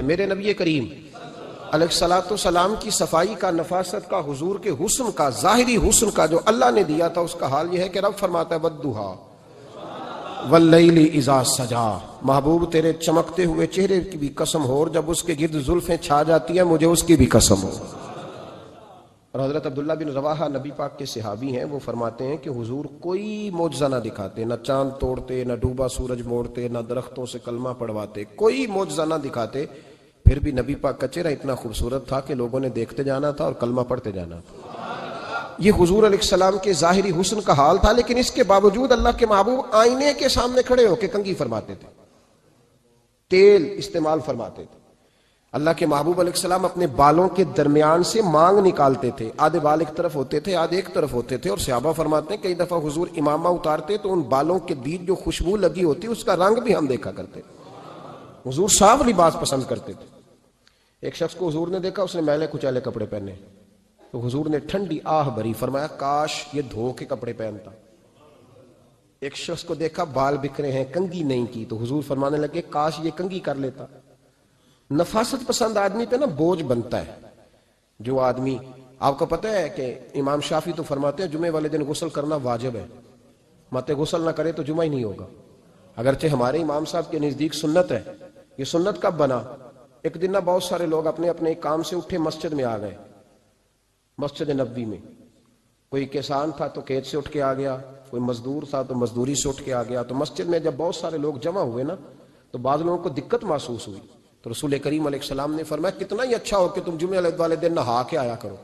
میرے نبی کریم علیہ الصلوۃ والسلام کی صفائی کا، نفاست کا، حضور کے حسن کا، ظاہری حسن کا جو اللہ نے دیا تھا، اس کا حال یہ ہے کہ رب فرماتا ہے والضحیٰ واللیل اذا سجا، محبوب تیرے چمکتے ہوئے چہرے کی بھی قسم ہو، اور جب اس کے گرد زلفیں چھا جاتی ہیں مجھے اس کی بھی قسم ہو۔ اور حضرت عبداللہ بن رواحہ نبی پاک کے صحابی ہیں، وہ فرماتے ہیں کہ حضور کوئی معجزہ نہ دکھاتے، نہ چاند توڑتے، نہ ڈوبا سورج موڑتے، نہ درختوں سے کلمہ پڑھواتے، کوئی معجزہ نہ دکھاتے، پھر بھی نبی پاک کا چہرہ اتنا خوبصورت تھا کہ لوگوں نے دیکھتے جانا تھا اور کلمہ پڑھتے جانا تھا۔ یہ حضور علیہ السلام کے ظاہری حسن کا حال تھا، لیکن اس کے باوجود اللہ کے محبوب آئینے کے سامنے کھڑے ہو کے کنگھی فرماتے تھے، تیل استعمال فرماتے تھے۔ اللہ کے محبوب علیہ السلام اپنے بالوں کے درمیان سے مانگ نکالتے تھے، آدھے بال ایک طرف ہوتے تھے، آدھے ایک طرف ہوتے تھے، اور صحابہ فرماتے ہیں کئی دفعہ حضور امامہ اتارتے تو ان بالوں کے بیچ جو خوشبو لگی ہوتی اس کا رنگ بھی ہم دیکھا کرتے۔ حضور صاف لباس پسند کرتے تھے۔ ایک شخص کو حضور نے دیکھا، اس نے میلے کچیلے کپڑے پہنے، تو حضور نے ٹھنڈی آہ بھری، فرمایا کاش یہ دھو کے کپڑے پہنتا۔ ایک شخص کو دیکھا بال بکھرے ہیں، کنگھی نہیں کی، تو حضور فرمانے لگے کاش یہ کنگھی کر لیتا۔ نفاست پسند آدمی پہ نا بوجھ بنتا ہے۔ جو آدمی، آپ کو پتہ ہے کہ امام شافعی تو فرماتے ہیں جمعے والے دن غسل کرنا واجب ہے، مت غسل نہ کرے تو جمعہ ہی نہیں ہوگا۔ اگرچہ ہمارے امام صاحب کے نزدیک سنت ہے۔ یہ سنت کب بنا؟ ایک دن نہ بہت سارے لوگ اپنے اپنے کام سے اٹھے مسجد میں آ گئے، مسجد نبوی میں۔ کوئی کسان تھا تو کھیت سے اٹھ کے آ گیا، کوئی مزدور تھا تو مزدوری سے اٹھ کے آ گیا۔ تو مسجد میں جب بہت سارے لوگ جمع ہوئے نا، تو بعض لوگوں کو دقت محسوس ہوئی، تو رسول کریم علیہ السلام نے فرمایا کتنا ہی اچھا ہو کہ تم جمعے والے دن نہا کے آیا کرو۔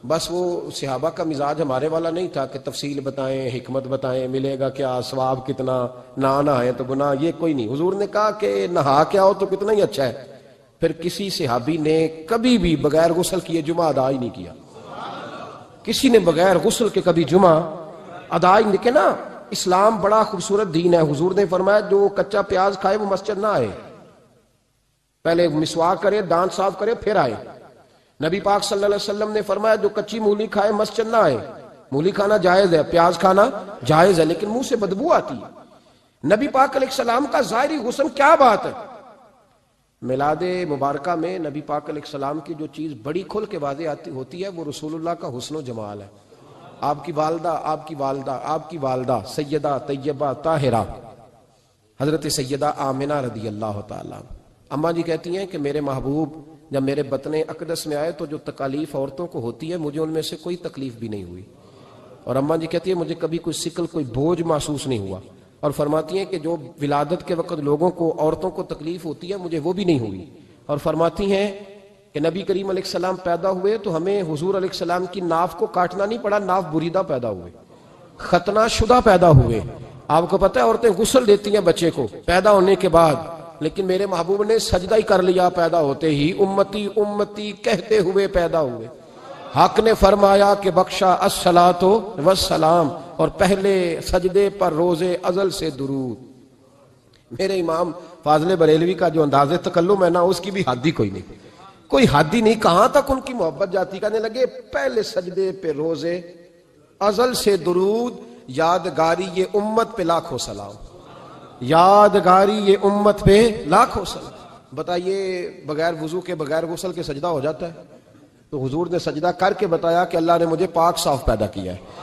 بس وہ صحابہ کا مزاج ہمارے والا نہیں تھا کہ تفصیل بتائیں، حکمت بتائیں، ملے گا کیا، ثواب کتنا، نہ نہائے تو گناہ، یہ کوئی نہیں۔ حضور نے کہا کہ نہا کے آؤ تو کتنا ہی اچھا ہے۔ پھر کسی صحابی نے کبھی بھی بغیر غسل کیے جمعہ ادا ہی نہیں کیا۔ کسی نے بغیر غسل کے کبھی جمعہ ادا ہی نہیں کیا نا۔ اسلام بڑا خوبصورت دین ہے۔ حضور نے فرمایا جو کچا پیاز کھائے وہ مسجد نہ آئے، پہلے مسواک کرے، دانت صاف کرے، پھر آئے۔ نبی پاک صلی اللہ علیہ وسلم نے فرمایا جو کچی مولی کھائے مسجد نہ آئے۔ مولی کھانا جائز ہے، پیاز کھانا جائز ہے، لیکن منہ سے بدبو آتی ہے۔ نبی پاک علیہ السلام کا ظاہری حسن کیا بات ہے۔ میلاد مبارکہ میں نبی پاک علیہ السلام کی جو چیز بڑی کھل کے واضح آتی ہوتی ہے وہ رسول اللہ کا حسن و جمال ہے۔ آپ کی والدہ سیدہ طیبہ طاہرہ حضرت سیدہ آمنہ رضی اللہ تعالیٰ، اماں جی کہتی ہیں کہ میرے محبوب جب میرے بطن اقدس میں آئے تو جو تکالیف عورتوں کو ہوتی ہے مجھے ان میں سے کوئی تکلیف بھی نہیں ہوئی۔ اور اماں جی کہتی ہیں مجھے کبھی کوئی سکل، کوئی بوجھ محسوس نہیں ہوا۔ اور فرماتی ہیں کہ جو ولادت کے وقت لوگوں کو، عورتوں کو تکلیف ہوتی ہے مجھے وہ بھی نہیں ہوئی۔ اور فرماتی ہیں کہ نبی کریم علیہ السلام پیدا ہوئے تو ہمیں حضور علیہ السلام کی ناف کو کاٹنا نہیں پڑا، ناف بریدہ پیدا ہوئے، ختنہ شدہ پیدا ہوئے۔ آپ کو پتہ ہے عورتیں غسل دیتی ہیں بچے کو پیدا ہونے کے بعد، لیکن میرے محبوب نے سجدہ ہی کر لیا پیدا ہوتے ہی، امتی امتی کہتے ہوئے پیدا ہوئے۔ حق نے فرمایا کہ بخشا الصلاۃ والسلام، اور پہلے سجدے پر روز ازل سے درود۔ میرے امام فاضل بریلوی کا جو انداز تکلم ہے نا، اس کی بھی حد ہی کوئی نہیں، کوئی حد ہی نہیں۔ کہاں تک ان کی محبت جاتی، کہنے لگے پہلے سجدے پہ روز ازل سے درود، یادگاری یہ امت پہ لاکھوں سلام، یادگاری یہ امت پہ لاکھوں سلام۔ بتائیے بغیر وضو کے، بغیر غسل کے سجدہ ہو جاتا ہے؟ تو حضور نے سجدہ کر کے بتایا کہ اللہ نے مجھے پاک صاف پیدا کیا ہے۔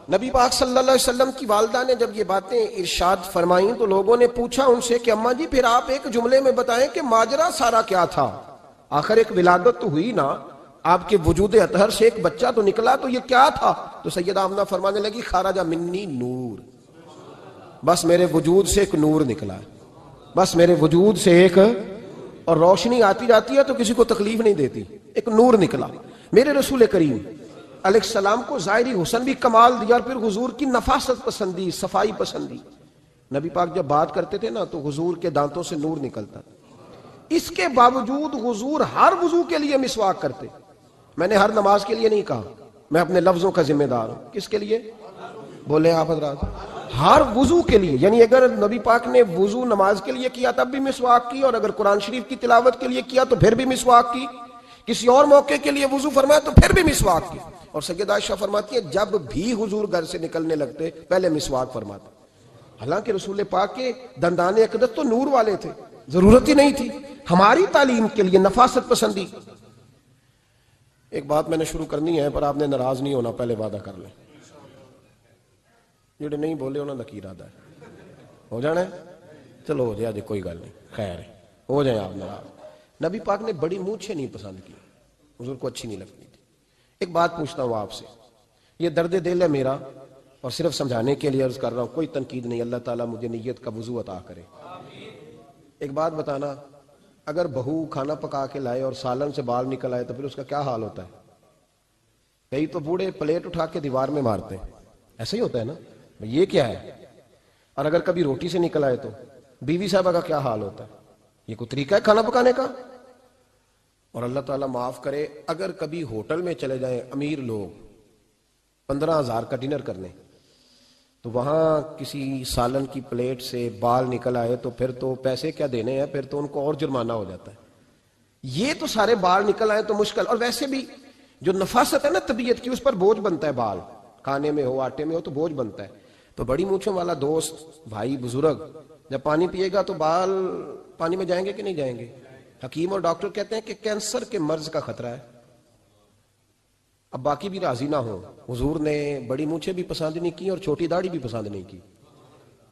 نبی پاک صلی اللہ علیہ وسلم کی والدہ نے جب یہ باتیں ارشاد فرمائیں تو لوگوں نے پوچھا ان سے کہ اماں جی پھر آپ ایک جملے میں بتائیں کہ ماجرا سارا کیا تھا، آخر ایک ولادت تو ہوئی نا، آپ کے وجود اطہر سے ایک بچہ تو نکلا، تو یہ کیا تھا؟ تو سیدہ آمنہ فرمانے لگی خارج منی نور، بس میرے وجود سے ایک نور نکلا، بس میرے وجود سے ایک، اور روشنی آتی جاتی ہے تو کسی کو تکلیف نہیں دیتی، ایک نور نکلا۔ میرے رسول کریم علیہ السلام کو ظاہری حسن بھی کمال دیا، اور پھر حضور کی نفاست پسندی، صفائی پسندی۔ نبی پاک جب بات کرتے تھے نا تو حضور کے دانتوں سے نور نکلتا تھا۔ اس کے باوجود حضور ہر وضو کے لیے مسواک کرتے۔ میں نے ہر نماز کے لیے نہیں کہا، میں اپنے لفظوں کا ذمہ دار ہوں۔ کس کے لیے بولے آپ حضرات؟ ہر وضو کے لیے، یعنی اگر نبی پاک نے وضو نماز کے لیے کیا تب بھی مسواک کی، اور اگر قرآن شریف کی تلاوت کے لیے کیا تو پھر بھی مسواک کی، کسی اور موقع کے لیے وضو فرمایا تو پھر بھی مسواک کی۔ اور سیدہ عائشہ فرماتی ہے جب بھی حضور گھر سے نکلنے لگتے پہلے مسواک فرماتے۔ حالانکہ رسول پاک کے دندان اقدس تو نور والے تھے، ضرورت ہی نہیں تھی ہماری تعلیم کے لیے نفاست پسندی. ایک بات میں نے شروع کرنی ہے پر آپ نے ناراض نہیں ہونا, پہلے وعدہ کر لیں. جڑے نہیں بولے انہوں نے کی ارادہ ہے, ہو جانا ہے, چلو ہو جائے, کوئی گل نہیں, خیر ہے, ہو جائیں آپ ناراض. نبی پاک نے بڑی مونچھیں نہیں پسند کی, حضور کو اچھی نہیں لگتی تھی. ایک بات پوچھتا ہوں آپ سے, یہ درد دل ہے میرا اور صرف سمجھانے کے لیے عرض کر رہا ہوں, کوئی تنقید نہیں, اللہ تعالیٰ مجھے نیت کا وضو عطا کرے. ایک بات بتانا, اگر بہو کھانا پکا کے لائے اور سالن سے بال نکل آئے تو پھر اس کا کیا حال ہوتا ہے؟ کئی تو بوڑھے پلیٹ اٹھا کے دیوار میں مارتے ہیں, ایسا ہی ہوتا ہے نا, یہ کیا ہے؟ اور اگر کبھی روٹی سے نکل آئے تو بیوی صاحبہ کا کیا حال ہوتا ہے؟ یہ کوئی طریقہ ہے کھانا پکانے کا؟ اور اللہ تعالیٰ معاف کرے, اگر کبھی ہوٹل میں چلے جائیں امیر لوگ 15,000 کا ڈنر کرنے, تو وہاں کسی سالن کی پلیٹ سے بال نکل آئے تو پھر تو پیسے کیا دینے ہیں, پھر تو ان کو اور جرمانہ ہو جاتا ہے. یہ تو سارے بال نکل آئے تو مشکل, اور ویسے بھی جو نفاست ہے نا طبیعت کی, اس پر بوجھ بنتا ہے, بال کھانے میں ہو آٹے میں ہو تو بوجھ بنتا ہے. تو بڑی مونچھوں والا دوست بھائی بزرگ جب پانی پیے گا تو بال پانی میں جائیں گے کہ نہیں جائیں گے؟ حکیم اور ڈاکٹر کہتے ہیں کہ کینسر کے مرض کا خطرہ ہے. اب باقی بھی راضی نہ ہو, حضور نے بڑی مونچھیں بھی پسند نہیں کی اور چھوٹی داڑھی بھی پسند نہیں کی.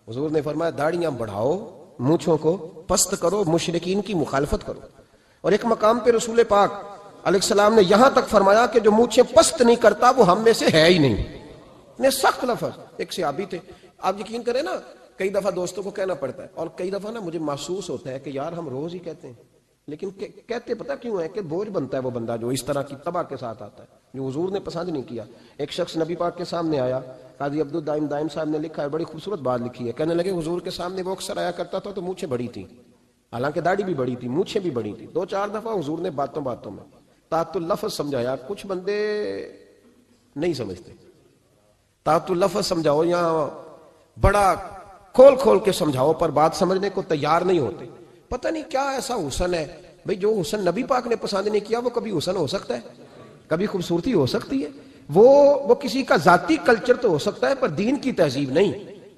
حضور نے فرمایا داڑھیاں بڑھاؤ, مونچھوں کو پست کرو, مشرکین کی مخالفت کرو. اور ایک مقام پہ رسول پاک علیہ السلام نے یہاں تک فرمایا کہ جو مونچھیں پست نہیں کرتا وہ ہم میں سے ہے ہی نہیں. نے سخت لفظ. ایک صحابی تھے, آپ یقین کریں نا, کئی دفعہ دوستوں کو کہنا پڑتا ہے, اور کئی دفعہ نا مجھے محسوس ہوتا ہے کہ یار ہم روز ہی کہتے ہیں, لیکن کہتے پتہ کیوں ہے کہ بوجھ بنتا ہے وہ بندہ جو اس طرح کی تباہ کے ساتھ آتا ہے, جو حضور نے پسند نہیں کیا. ایک شخص نبی پاک کے سامنے آیا, قاضی عبدالدائم دائم صاحب نے لکھا ہے, بڑی خوبصورت بات لکھی ہے. کہنے لگے حضور کے سامنے وہ اکثر آیا کرتا تھا تو مونچھیں بڑی تھی, حالانکہ داڑھی بھی بڑی تھی, مونچھیں بھی بڑی تھی. 2-4 دفعہ حضور نے باتوں باتوں میں تحت اللفظ سمجھایا. کچھ بندے نہیں سمجھتے, تحت اللفظ سمجھاؤ یا بڑا کھول کھول کے سمجھاؤ پر بات سمجھنے کو تیار نہیں ہوتے. پتہ نہیں کیا ایسا حسن ہے بھئی, جو حسن نبی پاک نے پسند نہیں کیا وہ کبھی حسن ہو سکتا ہے, کبھی خوبصورتی ہو سکتی ہے. وہ کسی کا ذاتی کلچر تو ہو سکتا ہے پر دین کی تہذیب نہیں.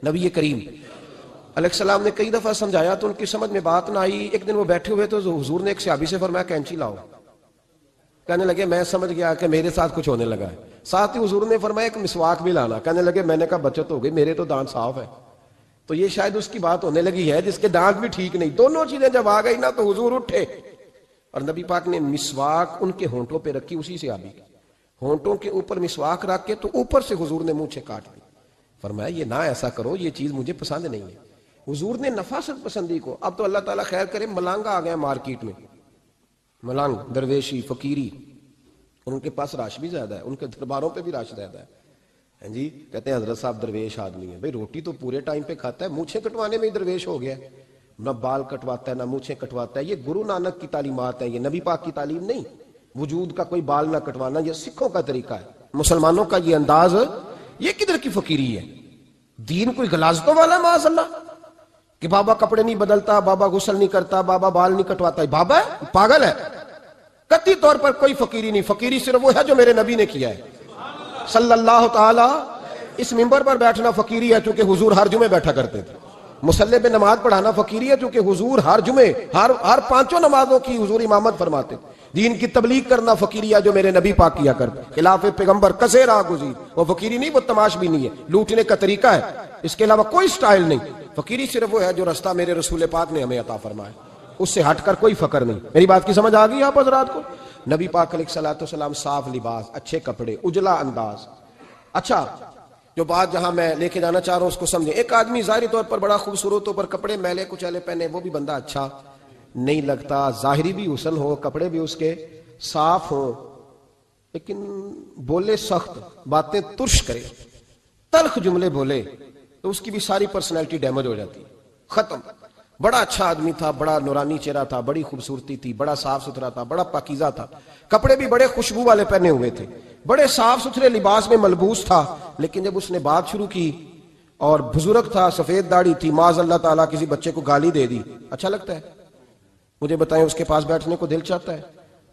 نبی کریم علیہ السلام نے کئی دفعہ سمجھایا تو ان کی سمجھ میں بات نہ آئی. ایک دن وہ بیٹھے ہوئے تو حضور نے ایک صحابی سے فرمایا کینچی لاؤ. کہنے لگے میں سمجھ گیا کہ میرے ساتھ کچھ ہونے لگا ہے. ساتھ ہی حضور نے فرمایا ایک مسواک بھی لانا. کہنے لگے میں نے کہا بچت ہو گئی, میرے تو دانت صاف ہے. تو یہ شاید اس کی بات ہونے لگی ہے جس کے دانت بھی ٹھیک نہیں. دونوں چیزیں جب آ گئی نا تو حضور اٹھے اور نبی پاک نے مسواک ان کے ہونٹوں پہ رکھی, اسی سے آبی ہونٹوں کے اوپر مسواک رکھ کے تو اوپر سے حضور نے مونچھیں کاٹ لی. فرمایا یہ نہ ایسا کرو, یہ چیز مجھے پسند نہیں ہے. حضور نے نفاست پسندی کو. اب تو اللہ تعالیٰ خیر کرے ملانگا آ گیا مارکیٹ میں, ملانگ درویشی فقیری, اور ان کے پاس رش بھی زیادہ ہے, ان کے درباروں پہ بھی رش زیادہ ہے. جی کہتے ہیں حضرت صاحب درویش آدمی ہے. بھئی روٹی تو پورے ٹائم پہ کھاتا ہے, مونچھیں کٹوانے میں ہی درویش ہو گیا ہے. نہ بال کٹواتا ہے نہ مونچھیں کٹواتا ہے. یہ گرو نانک کی تعلیمات ہیں, یہ نبی پاک کی تعلیم نہیں. وجود کا کوئی بال نہ کٹوانا یہ سکھوں کا طریقہ ہے, مسلمانوں کا یہ انداز. یہ کدھر کی فقیری ہے؟ دین کوئی غلاظتوں والا معاذ اللہ, کہ بابا کپڑے نہیں بدلتا, بابا غسل نہیں کرتا, بابا بال نہیں کٹواتا. بابا ہے پاگل ہے. قطعی طور پر کوئی فقیری نہیں. فقیری صرف وہ ہے جو میرے نبی نے کیا ہے صلی اللہ تعالی. اس منبر پر بیٹھنا فقیری ہے چونکہ حضور ہر جمعے بیٹھا کرتے تھے. مصلی پہ نماز پڑھانا فقیری ہے چونکہ حضور ہر جمعے ہر 5 نمازوں کی حضور امامت فرماتے تھے. دین کی تبلیغ کرنا فقیری ہے جو میرے نبی پاک کیا کرتے. خلاف پیغمبر کسے راہ گزیر, وہ فقیری نہیں, وہ تماش بھی نہیں ہے, لوٹنے کا طریقہ ہے, اس کے علاوہ کوئی سٹائل نہیں. فقیری صرف وہ ہے جو رستہ میرے رسول پاک نے ہمیں عطا فرمایا, اس سے ہٹ کر کوئی فقر نہیں. میری بات کی سمجھ آ گئی آپ حضرات کو؟ نبی پاک علیہ الصلوۃ والسلام صاف لباس, اچھے کپڑے, اجلا انداز. اچھا جو بات جہاں میں لے کے جانا چاہ رہا ہوں اس کو سمجھیں. ایک آدمی ظاہری طور پر بڑا خوبصورت ہو پر کپڑے میلے کچیلے پہنے, وہ بھی بندہ اچھا نہیں لگتا. ظاہری بھی حسن ہو, کپڑے بھی اس کے صاف ہوں, لیکن بولے سخت, باتیں ترش کرے, تلخ جملے بولے, تو اس کی بھی ساری پرسنالٹی ڈیمیج ہو جاتی, ختم. بڑا اچھا آدمی تھا, بڑا نورانی چہرہ تھا, بڑی خوبصورتی تھی, بڑا صاف ستھرا تھا, بڑا پاکیزہ تھا, کپڑے بھی بڑے خوشبو والے پہنے ہوئے تھے, بڑے صاف ستھرے لباس میں ملبوس تھا. لیکن جب اس نے بات شروع کی اور بزرگ تھا, سفید داڑھی تھی, معاذ اللہ تعالیٰ کسی بچے کو گالی دے دی, اچھا لگتا ہے؟ مجھے بتائیں اس کے پاس بیٹھنے کو دل چاہتا ہے؟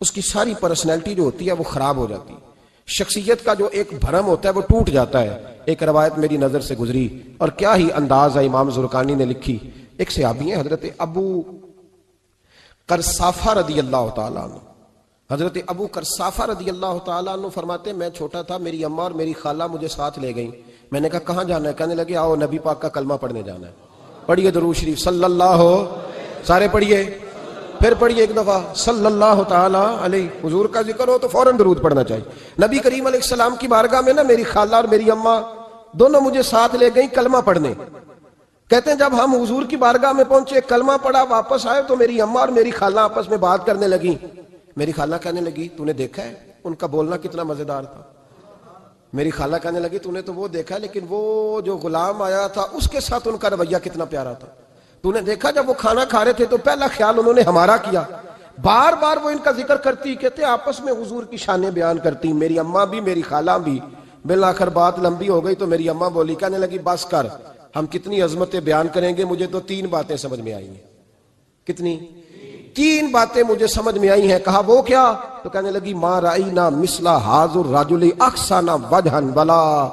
اس کی ساری پرسنالٹی جو ہوتی ہے وہ خراب ہو جاتی ہے. شخصیت کا جو ایک بھرم ہوتا ہے وہ ٹوٹ جاتا ہے. ایک روایت میری نظر سے گزری اور کیا ہی انداز ہے, امام زرقانی نے لکھی. ایک صحابی ہیں حضرت ابو کرسافہ رضی اللہ تعالیٰ عنہ، حضرت ابو کرسافہ رضی اللہ تعالیٰ عنہ فرماتے ہیں میں چھوٹا تھا، میری اماں اور میری خالہ مجھے ساتھ لے گئیں. میں نے کہا کہاں جانا ہے؟ کہنے لگے آؤ نبی پاک کا کلمہ پڑھنے جانا ہے. پڑھیے درود شریف صلی اللہ ہو، سارے پڑھیے، پھر پڑھیے ایک دفعہ صلی اللہ تعالیٰ علیہ. حضور کا ذکر ہو تو فوراً درود پڑھنا چاہیے. نبی کریم علیہ السلام کی بارگاہ میں نا میری خالہ اور میری اماں دونوں مجھے ساتھ لے گئیں کلمہ پڑھنے. کہتے ہیں جب ہم حضور کی بارگاہ میں پہنچے، کلمہ پڑھا، واپس آئے تو میری اماں اور میری خالہ آپس میں بات کرنے لگی. میری خالہ کہنے لگی تو نے دیکھا ہے ان کا بولنا کتنا مزیدار تھا. میری خالہ کہنے لگی تو نے تو وہ دیکھا لیکن وہ جو غلام آیا تھا اس کے ساتھ ان کا رویہ کتنا پیارا تھا. تو نے دیکھا جب وہ کھانا کھا رہے تھے تو پہلا خیال انہوں نے ہمارا کیا. بار بار وہ ان کا ذکر کرتی، کہتے آپس میں حضور کی شانیں بیان کرتی، میری اماں بھی میری خالہ بھی. بالآخر بات لمبی ہو گئی تو میری اماں بولی، کہنے لگی بس کر، ہم کتنی عظمتیں بیان کریں گے، مجھے تو 3 باتیں سمجھ میں آئی ہیں. کتنی؟ 3 باتیں مجھے سمجھ میں آئی ہیں. کہا وہ کیا؟ تو کہنے لگی ما رأینا مثل ھذا الرجل احسن وجھا ولا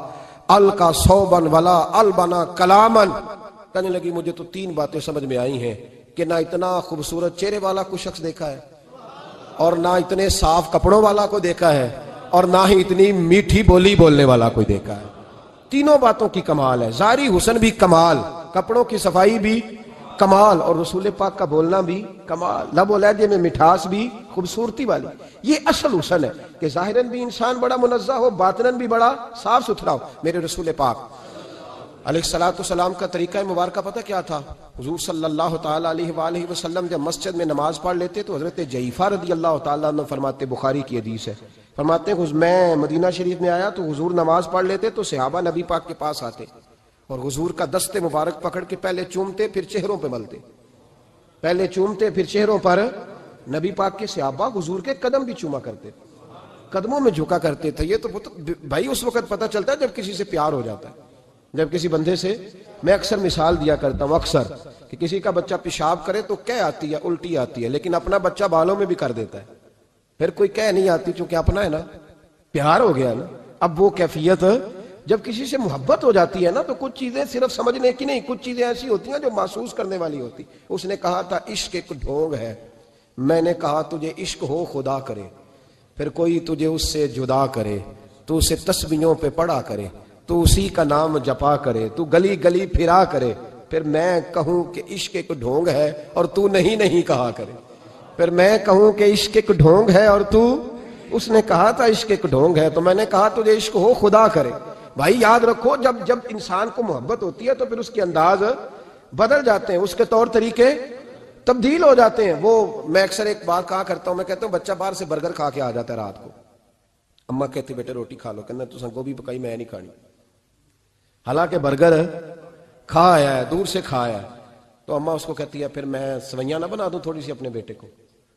القى ثوبا ولا البنا کلاما. کہنے لگی مجھے تو 3 باتیں سمجھ میں آئی ہیں کہ نہ اتنا خوبصورت چہرے والا کوئی شخص دیکھا ہے، اور نہ اتنے صاف کپڑوں والا کو دیکھا ہے، اور نہ ہی اتنی میٹھی بولی بولنے والا کوئی دیکھا ہے. تینوں باتوں کی کمال ہے. ظاہری حسن بھی کمال، کپڑوں کی صفائی بھی کمال، اور رسول پاک کا بولنا بھی کمال، لب و لہجے میں مٹھاس بھی خوبصورتی والی. یہ اصل حسن ہے کہ ظاہراً بھی انسان بڑا منزہ ہو، باطناً بھی بڑا صاف ستھرا ہو. میرے رسول پاک علیہ السلام کا طریقہ مبارکہ پتہ کیا تھا؟ حضور صلی اللہ تعالیٰ علیہ وآلہ وسلم جب مسجد میں نماز پڑھ لیتے تو حضرت جعفہ رضی اللہ تعالیٰ عنہ فرماتے، بخاری کی حدیث ہے، فرماتے ہیں میں مدینہ شریف میں آیا تو حضور نماز پڑھ لیتے تو صحابہ نبی پاک کے پاس آتے اور حضور کا دست مبارک پکڑ کے پہلے چومتے پھر چہروں پہ ملتے. پہلے چومتے پھر چہروں پر. نبی پاک کے صحابہ حضور کے قدم بھی چوما کرتے، قدموں میں جھکا کرتے تھے. یہ تو بھائی اس وقت پتہ چلتا ہے جب کسی سے پیار ہو جاتا ہے، جب کسی بندے سے. میں اکثر مثال دیا کرتا ہوں اکثر کہ کسی کا بچہ پیشاب کرے تو کہہ آتی ہے، الٹی آتی ہے، لیکن اپنا بچہ بالوں میں بھی کر دیتا ہے، پھر کوئی کہہ نہیں آتی چونکہ اپنا ہے نا، پیار ہو گیا نا. اب وہ کیفیت جب کسی سے محبت ہو جاتی ہے نا تو کچھ چیزیں صرف سمجھنے کی نہیں، کچھ چیزیں ایسی ہوتی ہیں جو محسوس کرنے والی ہوتی. اس نے کہا تھا عشق ایک ڈھونگ ہے، میں نے کہا تجھے عشق ہو خدا کرے، پھر کوئی تجھے اس سے جدا کرے، تو اسے تسبیحوں پہ پڑھا کرے، تو اسی کا نام جپا کرے، تو گلی گلی پھرا کرے، پھر میں کہوں کہ عشق ایک ڈھونگ ہے اور تو نہیں کہا کرے. پھر میں کہوں کہ عشق ایک ڈھونگ ہے اور تو. اس نے کہا تھا عشق ایک ڈھونگ ہے تو میں نے کہا تجھے عشق ہو خدا کرے. بھائی یاد رکھو جب انسان کو محبت ہوتی ہے تو پھر اس کے انداز بدل جاتے ہیں، اس کے طور طریقے تبدیل ہو جاتے ہیں. وہ میں اکثر ایک بات کہا کرتا ہوں، میں کہتا ہوں بچہ باہر سے برگر کھا کے آ جاتا ہے رات کو، اماں کہتی بیٹے روٹی کھا لو، کہنا تو گوبھی پکائی میں نہیں کھانی، حالانکہ برگر کھا آیا ہے، دور سے کھا آیا ہے. تو اماں اس کو کہتی ہے پھر میں سوئیاں نہ بنا دوں تھوڑی سی اپنے بیٹے کو،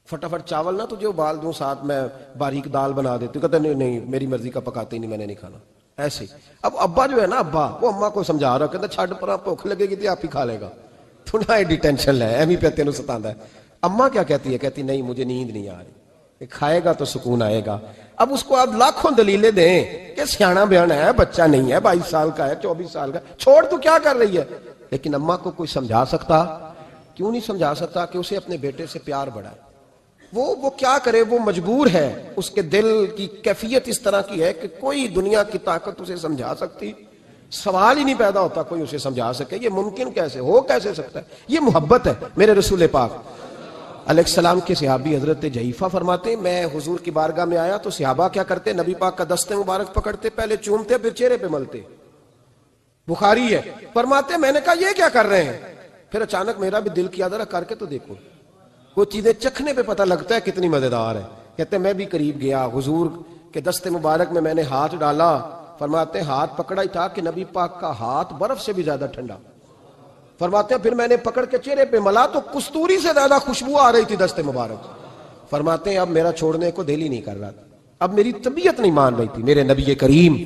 فٹافٹ چاول نہ تجھے ابال دوں، ساتھ میں باریک دال بنا دیتی. کہتا نہیں میری مرضی کا پکاتے ہی نہیں، میں نے نہیں کھانا. ایسے اب ابا جو ہے نا، ابا وہ اماں کو سمجھا رہا، کہتا چھڈ پر بھوک لگے گی تو آپ ہی کھا لے گا، تو نہ ایڈی ٹینشن لے، ایویں پہ تینوں ستاندا ہے. اماں کیا کہتی ہے؟ کہتی نہیں مجھے نیند نہیں آ رہی، کھائے گا تو سکون آئے گا. اب اس کو آپ لاکھوں دلیلیں دیں کہ سیاںا بیانا ہے، بچہ نہیں ہے، 22 سال کا ہے، 24 سال کا، چھوڑ تو کیا کر رہی ہے. لیکن اماں کو کوئی سمجھا سکتا؟ کیوں نہیں سمجھا سکتا کہ اسے اپنے بیٹے سے پیار بڑھائے. وہ کیا کرے، وہ مجبور ہے، اس کے دل کی کیفیت اس طرح کی ہے کہ کوئی دنیا کی طاقت اسے سمجھا سکتی، سوال ہی نہیں پیدا ہوتا کوئی اسے سمجھا سکے. یہ ممکن کیسے ہو، کیسے سکتا ہے؟ یہ محبت ہے. میرے رسول پاک علیہ السلام کے صحابی حضرت جعفہ فرماتے ہیں میں حضور کی بارگاہ میں آیا تو صحابہ کیا کرتے؟ نبی پاک کا دست مبارک پکڑتے، پہلے چومتے پھر چہرے پہ ملتے. بخاری ہے. فرماتے میں نے کہا یہ کیا کر رہے ہیں؟ پھر اچانک میرا بھی دل کیا ذرا کر کے تو دیکھو، وہ چیزیں چکھنے پہ پتہ لگتا ہے کتنی مزیدار ہے. کہتے میں بھی قریب گیا، حضور کے دست مبارک میں میں نے ہاتھ ڈالا. فرماتے ہاتھ پکڑا ہی تھا کہ نبی پاک کا ہاتھ برف سے بھی زیادہ ٹھنڈا. فرماتے ہیں پھر میں نے پکڑ کے چہرے پہ ملا تو کستوری سے زیادہ خوشبو آ رہی تھی دست مبارک. فرماتے ہیں اب میرا چھوڑنے کو دل ہی نہیں کر رہا تھا، اب میری طبیعت نہیں مان رہی تھی. میرے نبی کریم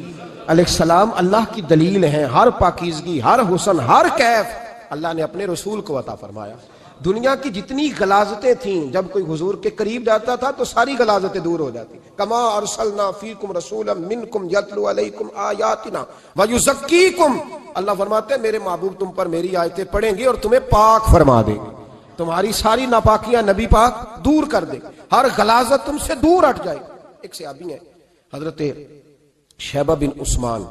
علیہ السلام اللہ کی دلیل ہیں، ہر پاکیزگی، ہر حسن، ہر کیف اللہ نے اپنے رسول کو عطا فرمایا. دنیا کی جتنی غلاظتیں تھیں جب کوئی حضور کے قریب جاتا تھا تو ساری غلاظتیں دور ہو جاتی. کما ارسلنا فیکم رسولا منکم یتلو علیکم آیاتنا ویزکیکم. اللہ فرماتے ہیں میرے محبوب تم پر میری آیتیں پڑھیں گے اور تمہیں پاک فرما دیں گے. تمہاری ساری ناپاکیاں نبی پاک دور کر دے، ہر غلاظت تم سے دور ہٹ جائے۔ ایک صحابی ہیں حضرت شیبہ بن عثمان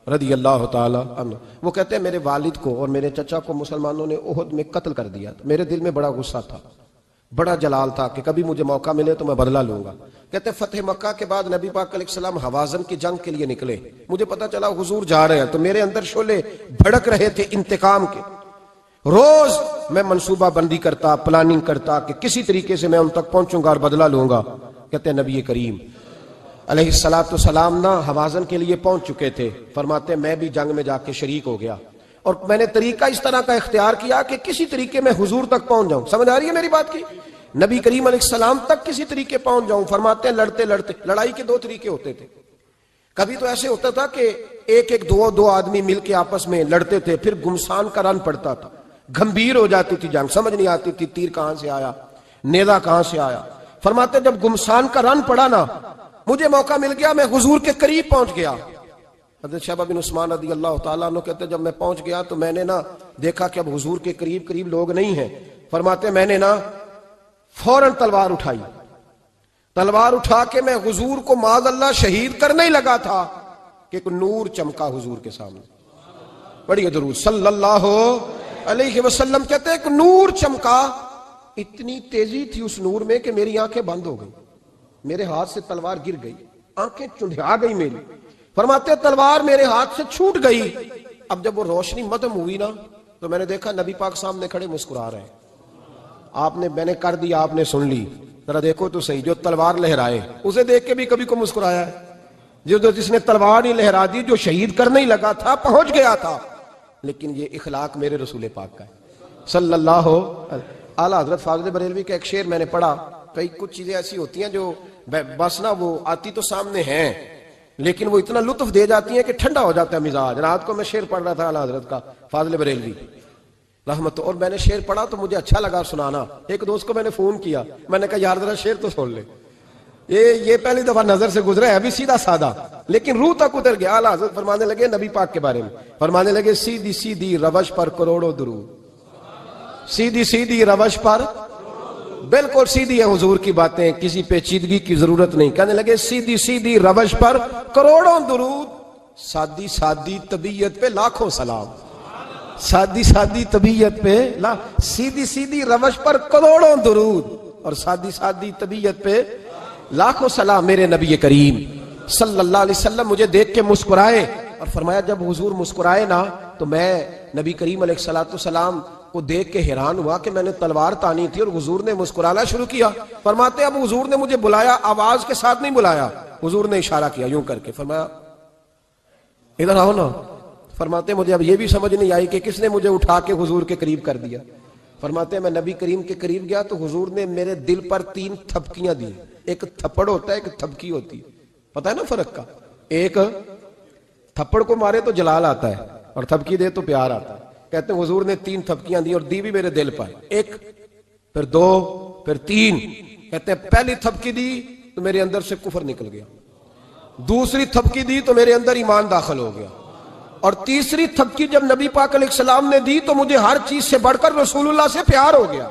رضی اللہ تعالی عنہ، وہ کہتے ہیں میرے والد کو اور میرے چچا کو مسلمانوں نے احد میں قتل کر دیا، میرے دل میں بڑا غصہ تھا، بڑا جلال تھا کہ کبھی مجھے موقع ملے تو میں بدلہ لوں گا۔ کہتے ہیں فتح مکہ کے بعد نبی پاک علیہ السلام حوازن کی جنگ کے لیے نکلے، مجھے پتا چلا حضور جا رہے ہیں، تو میرے اندر شعلے بھڑک رہے تھے انتقام کے۔ روز میں منصوبہ بندی کرتا، پلاننگ کرتا کہ کسی طریقے سے میں ان تک پہنچوں گا اور بدلہ لوں گا۔ کہتے ہیں نبی کریم علیہ السلام نا حوازن کے لیے پہنچ چکے تھے، فرماتے میں بھی جنگ میں جا کے شریک ہو گیا، اور میں نے طریقہ اس طرح کا اختیار کیا کہ کسی طریقے میں حضور تک پہنچ جاؤں۔ سمجھ آ رہی ہے میری بات کی؟ نبی کریم علیہ السلام تک کسی طریقے پہنچ جاؤں۔ فرماتے ہیں لڑتے لڑتے، لڑائی کے دو طریقے ہوتے تھے، کبھی تو ایسے ہوتا تھا کہ ایک دو آدمی مل کے آپس میں لڑتے تھے، پھر گمسان کا رن پڑتا تھا، گھمبیر ہو جاتی تھی جنگ، سمجھ نہیں آتی تھی تیر کہاں سے آیا، نیزہ کہاں سے آیا۔ فرماتے جب گمسان کا رن پڑا نا، مجھے موقع مل گیا، میں حضور کے قریب پہنچ گیا۔ حضرت شیبہ بن عثمان رضی اللہ تعالیٰ عنہ کہتے جب میں پہنچ گیا تو میں نے نا دیکھا کہ اب حضور کے قریب لوگ نہیں ہیں۔ فرماتے میں نے نا فوراً تلوار اٹھائی، تلوار اٹھا کے میں حضور کو معاذ اللہ شہید کرنے ہی لگا تھا کہ ایک نور چمکا حضور کے سامنے۔ پڑھیے درود صلی اللہ علیہ وسلم۔ کہتے ایک نور چمکا، اتنی تیزی تھی اس نور میں کہ میری آنکھیں بند ہو گئی، میرے ہاتھ سے تلوار گر گئی، آنکھیں چندھا گئی میری۔ فرماتے تلوار میرے ہاتھ سے چھوٹ گئی۔ اب جب وہ روشنی مدھم ہوئی نا تو میں نے دیکھا نبی پاک سامنے کھڑے مسکرا رہے ہیں۔ میں نے کر دیا، آپ نے سن لی، ذرا دیکھو تو صحیح، جو تلوار لہرائے اسے دیکھ کے بھی کبھی کو مسکرایا ہے؟ جس نے تلوار ہی لہرا دی، جو شہید کرنے ہی لگا تھا، پہنچ گیا تھا۔ لیکن یہ اخلاق میرے رسول پاک کا ہے صلی اللہ اعلیٰ حضرت فاضل بریلوی کا ایک شعر میں نے پڑھا۔ کئی کچھ چیزیں ایسی ہوتی ہیں جو بس نا وہ آتی تو سامنے ہیں لیکن وہ اتنا لطف دے جاتی ہیں کہ ٹھنڈا ہو جاتا ہے مزاج۔ رات کو میں شعر پڑھ رہا تھا اعلیٰ حضرت کا فاضل بریلوی رحمت، اور میں نے شعر پڑھا تو مجھے اچھا لگا سنانا۔ ایک دوست کو میں نے فون کیا، میں نے کہا یار ذرا شعر تو سن لے، یہ پہلی دفعہ نظر سے گزرا ہے، ابھی سیدھا سادہ لیکن روح تک اتر گیا۔ اعلیٰ حضرت فرمانے لگے نبی پاک کے بارے میں، فرمانے لگے سیدھی سیدھی روش پر کروڑوں درود، سیدھی سیدھی روش پر، بالکل سیدھی ہے حضور کی باتیں، کسی پیچیدگی کی ضرورت نہیں۔ کہنے لگے سیدھی سیدھی روش پر کروڑوں درود، سادی سادی طبیعت پہ لاکھوں سلام، سادی سادی طبیعت پہ سیدھی سیدھی روش پر کروڑوں درود، اور سادی سادی طبیعت پہ لاکھوں سلام۔ میرے نبی کریم صلی اللہ علیہ وسلم مجھے دیکھ کے مسکرائے، اور فرمایا جب حضور مسکرائے نا تو میں نبی کریم علیہ السلام کو دیکھ کے حیران ہوا کہ میں نے تلوار تانی تھی اور حضور نے مسکرانا شروع کیا۔ فرماتے اب حضور نے مجھے بلایا، آواز کے ساتھ نہیں بلایا، حضور نے اشارہ کیا یوں کر کے، فرمایا ادھر آؤ نا۔ فرماتے مجھے اب یہ بھی سمجھ نہیں آئی کہ کس نے مجھے اٹھا کے حضور کے قریب کر دیا۔ فرماتے میں نبی کریم کے قریب گیا تو حضور نے میرے دل پر 3 تھپکیاں دی، ایک تھپڑ ہوتا ہے ایک تھپکی ہوتی ہے، پتہ ہے نا فرق کا؟ ایک تھپڑ کو مارے تو جلال آتا ہے اور تھپکی دے تو پیار آتا ہے۔ کہتے ہیں حضور نے 3 تھپکیاں دی اور دی بھی میرے دل پر، ایک پھر 2 پھر 3۔ کہتے ہیں پہلی تھپکی دی تو میرے اندر سے کفر نکل گیا، دوسری تھپکی دی تو میرے اندر ایمان داخل ہو گیا، اور تیسری تھپکی جب نبی پاک علیہ السلام نے دی تو مجھے ہر چیز سے بڑھ کر رسول اللہ سے پیار ہو گیا،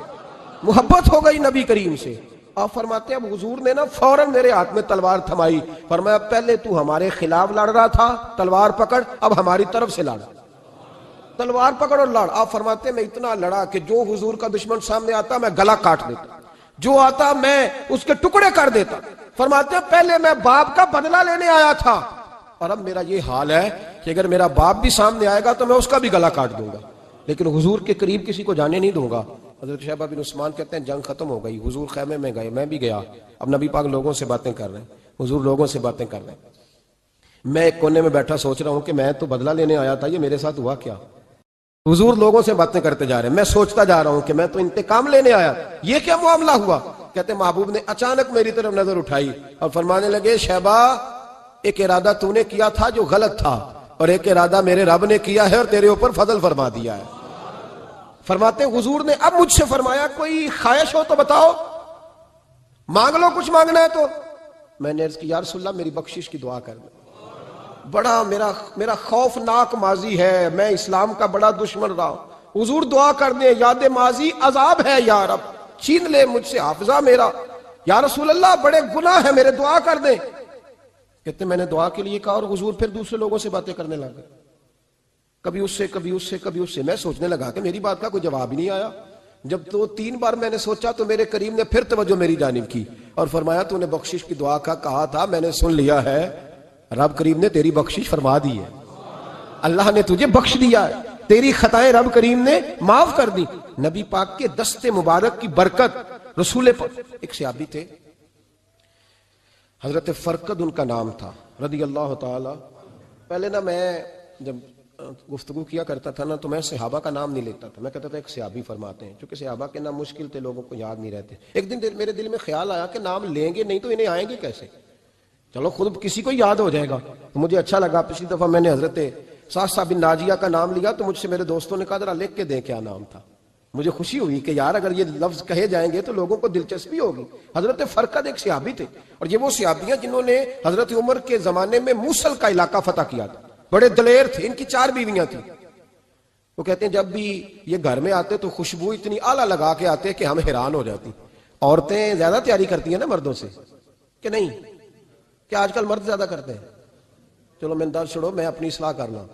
محبت ہو گئی نبی کریم سے۔ آپ فرماتے ہیں اب حضور نے نا فوراً میرے ہاتھ میں تلوار تھمائی، فرمایا پہلے تو ہمارے خلاف لڑ رہا تھا، تلوار پکڑ، اب ہماری طرف سے لڑ، تلوار پکڑ اور لڑ۔ آپ فرماتے ہیں میں اتنا لڑا کہ جو حضور کا دشمن سامنے آتا میں گلا کاٹ دیتا، جو آتا میں اس کے ٹکڑے کر دیتا۔ فرماتے ہیں پہلے میں باپ کا بدلہ لینے آیا تھا، اور اب میرا یہ حال ہے کہ اگر میرا باپ بھی سامنے آئے گا تو میں اس کا بھی گلا کاٹ دوں گا، لیکن حضور کے قریب کسی کو جانے نہیں دوں گا۔ حضرت شیبہ بن عثمان کہتے ہیں جنگ ختم ہو گئی، حضور خیمے میں گئے، میں بھی گیا، اب نبی پاک لوگوں سے باتیں کر رہے ہیں، حضور لوگوں سے باتیں کر رہے ہیں، میں ایک کونے میں بیٹھا سوچ رہا ہوں کہ میں تو بدلہ لینے آیا تھا، یہ میرے ساتھ ہوا کیا؟ حضور لوگوں سے باتیں کرتے جا رہے ہیں، میں سوچتا جا رہا ہوں کہ میں تو انتقام لینے آیا، یہ کیا معاملہ ہوا؟ کہتے ہیں محبوب نے اچانک میری طرف نظر اٹھائی اور فرمانے لگے شیبہ ایک ارادہ تو نے کیا تھا جو غلط تھا، اور ایک ارادہ میرے رب نے کیا ہے اور تیرے اوپر فضل فرما دیا ہے۔ فرماتے حضور نے اب مجھ سے فرمایا کوئی خواہش ہو تو بتاؤ، مانگ لو کچھ مانگنا ہے تو۔ میں نے عرض کی یا رسول اللہ میری بخشش کی دعا کر دیں، بڑا میرا خوفناک ماضی ہے، میں اسلام کا بڑا دشمن رہا ہوں، حضور دعا کر دیں یاد ماضی عذاب ہے یا رب، چھین لے مجھ سے حافظہ میرا، یا رسول اللہ بڑے گناہ ہیں میرے، دعا کر دیں۔ کہتے میں نے دعا کے لیے کہا اور حضور پھر دوسرے لوگوں سے باتیں کرنے لگے، کبھی اس سے کبھی اس سے کبھی اس سے۔ میں سوچنے لگا کہ میری بات کا کوئی جواب ہی نہیں آیا۔ جب تو 3 بار میں نے سوچا تو میرے کریم نے پھر توجہ میری جانب کی اور فرمایا تو نے بخشش کی دعا کا کہا تھا، میں نے سن لیا ہے، رب کریم نے تیری بخشش فرما دی ہے، اللہ نے تجھے بخش دیا ہے، تیری خطائیں رب کریم نے معاف کر دی۔ نبی پاک کے دست مبارک کی برکت، رسول پاک۔ ایک صحابی تھے حضرت فرقد ان کا نام تھا رضی اللہ تعالی۔ پہلے نا میں جب گفتگو کیا کرتا تھا نا تو میں صحابہ کا نام نہیں لیتا تھا، میں کہتا تھا ایک صحابی فرماتے ہیں، چونکہ صحابہ کے نام مشکل تھے، لوگوں کو یاد نہیں رہتے۔ ایک دن میرے دل میں خیال آیا کہ نام لیں گے نہیں تو انہیں آئیں گے کیسے، چلو خود کسی کو یاد ہو جائے گا، تو مجھے اچھا لگا۔ پچھلی دفعہ میں نے حضرت سعد بن ناجیہ کا نام لیا تو مجھ سے میرے دوستوں نے کہا ذرا لکھ کے دیں کیا نام تھا۔ مجھے خوشی ہوئی کہ یار اگر یہ لفظ کہے جائیں گے تو لوگوں کو دلچسپی ہوگی۔ حضرت فرقد ایک صحابی تھے اور یہ وہ صحابی ہیں جنہوں نے حضرت عمر کے زمانے میں موصل کا علاقہ فتح کیا تھا، بڑے دلیر تھے، ان کی 4 بیویاں تھیں۔ وہ کہتے ہیں جب بھی یہ گھر میں آتے تو خوشبو اتنی اعلیٰ لگا کے آتے کہ ہم حیران ہو جاتی۔ عورتیں زیادہ تیاری کرتی ہیں نا مردوں سے کہ نہیں؟ کیا آج کل مرد زیادہ کرتے ہیں؟ چلو میں درد چھوڑو، میں اپنی اصلاح کرنا،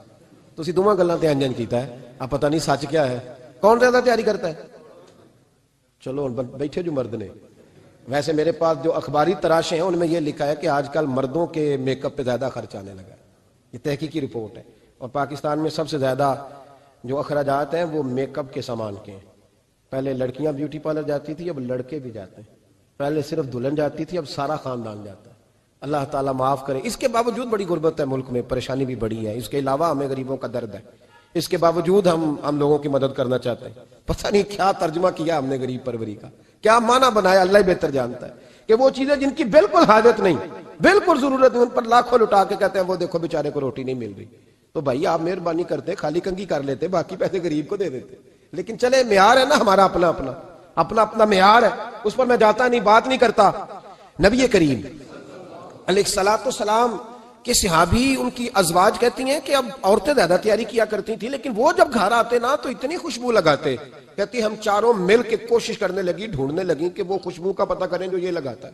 تسی دوواں گلاں تے انجن کیتا ہے، اب پتہ نہیں سچ کیا ہے، کون زیادہ تیاری کرتا ہے؟ چلو بیٹھے جو مرد نے، ویسے میرے پاس جو اخباری تراشے ہیں ان میں یہ لکھا ہے کہ آج کل مردوں کے میک اپ پہ زیادہ خرچ آنے لگا ہے، یہ تحقیقی رپورٹ ہے۔ اور پاکستان میں سب سے زیادہ جو اخراجات ہیں وہ میک اپ کے سامان کے ہیں۔ پہلے لڑکیاں بیوٹی پارلر جاتی تھی، اب لڑکے بھی جاتے ہیں۔ پہلے صرف دلہن جاتی تھی، اب سارا خاندان جاتا ہے۔ اللہ تعالیٰ معاف کرے۔ اس کے باوجود بڑی غربت ہے ملک میں، پریشانی بھی بڑی ہے، اس کے علاوہ ہمیں غریبوں کا درد ہے، اس کے باوجود ہم لوگوں کی مدد کرنا چاہتے ہیں۔ پتہ نہیں کیا ترجمہ کیا ہم نے غریب پروری کا، کیا معنی بنایا، اللہ ہی بہتر جانتا ہے کہ وہ چیزیں جن کی بالکل حاجت نہیں، بالکل ضرورت نہیں، ان پر لاکھوں لٹا کے کہتے ہیں وہ دیکھو بیچارے کو روٹی نہیں مل رہی۔ تو بھائی آپ مہربانی کرتے خالی کنگھی کر لیتے، باقی پیسے غریب کو دے دیتے۔ لیکن چلے معیار ہے نا ہمارا اپنا معیار ہے، اس پر میں جاتا نہیں، بات نہیں کرتا۔ نبی کریم علیہ الصلوۃ والسلام کہ صحابی ان کی ازواج کہتی ہیں کہ اب عورتیں زیادہ تیاری کیا کرتی تھیں، لیکن وہ جب گھر آتے نا تو اتنی خوشبو لگاتے، کہتی ہم چاروں مل کے کوشش کرنے لگی، ڈھونڈنے لگی کہ وہ خوشبو کا پتہ کریں جو یہ لگاتا ہے۔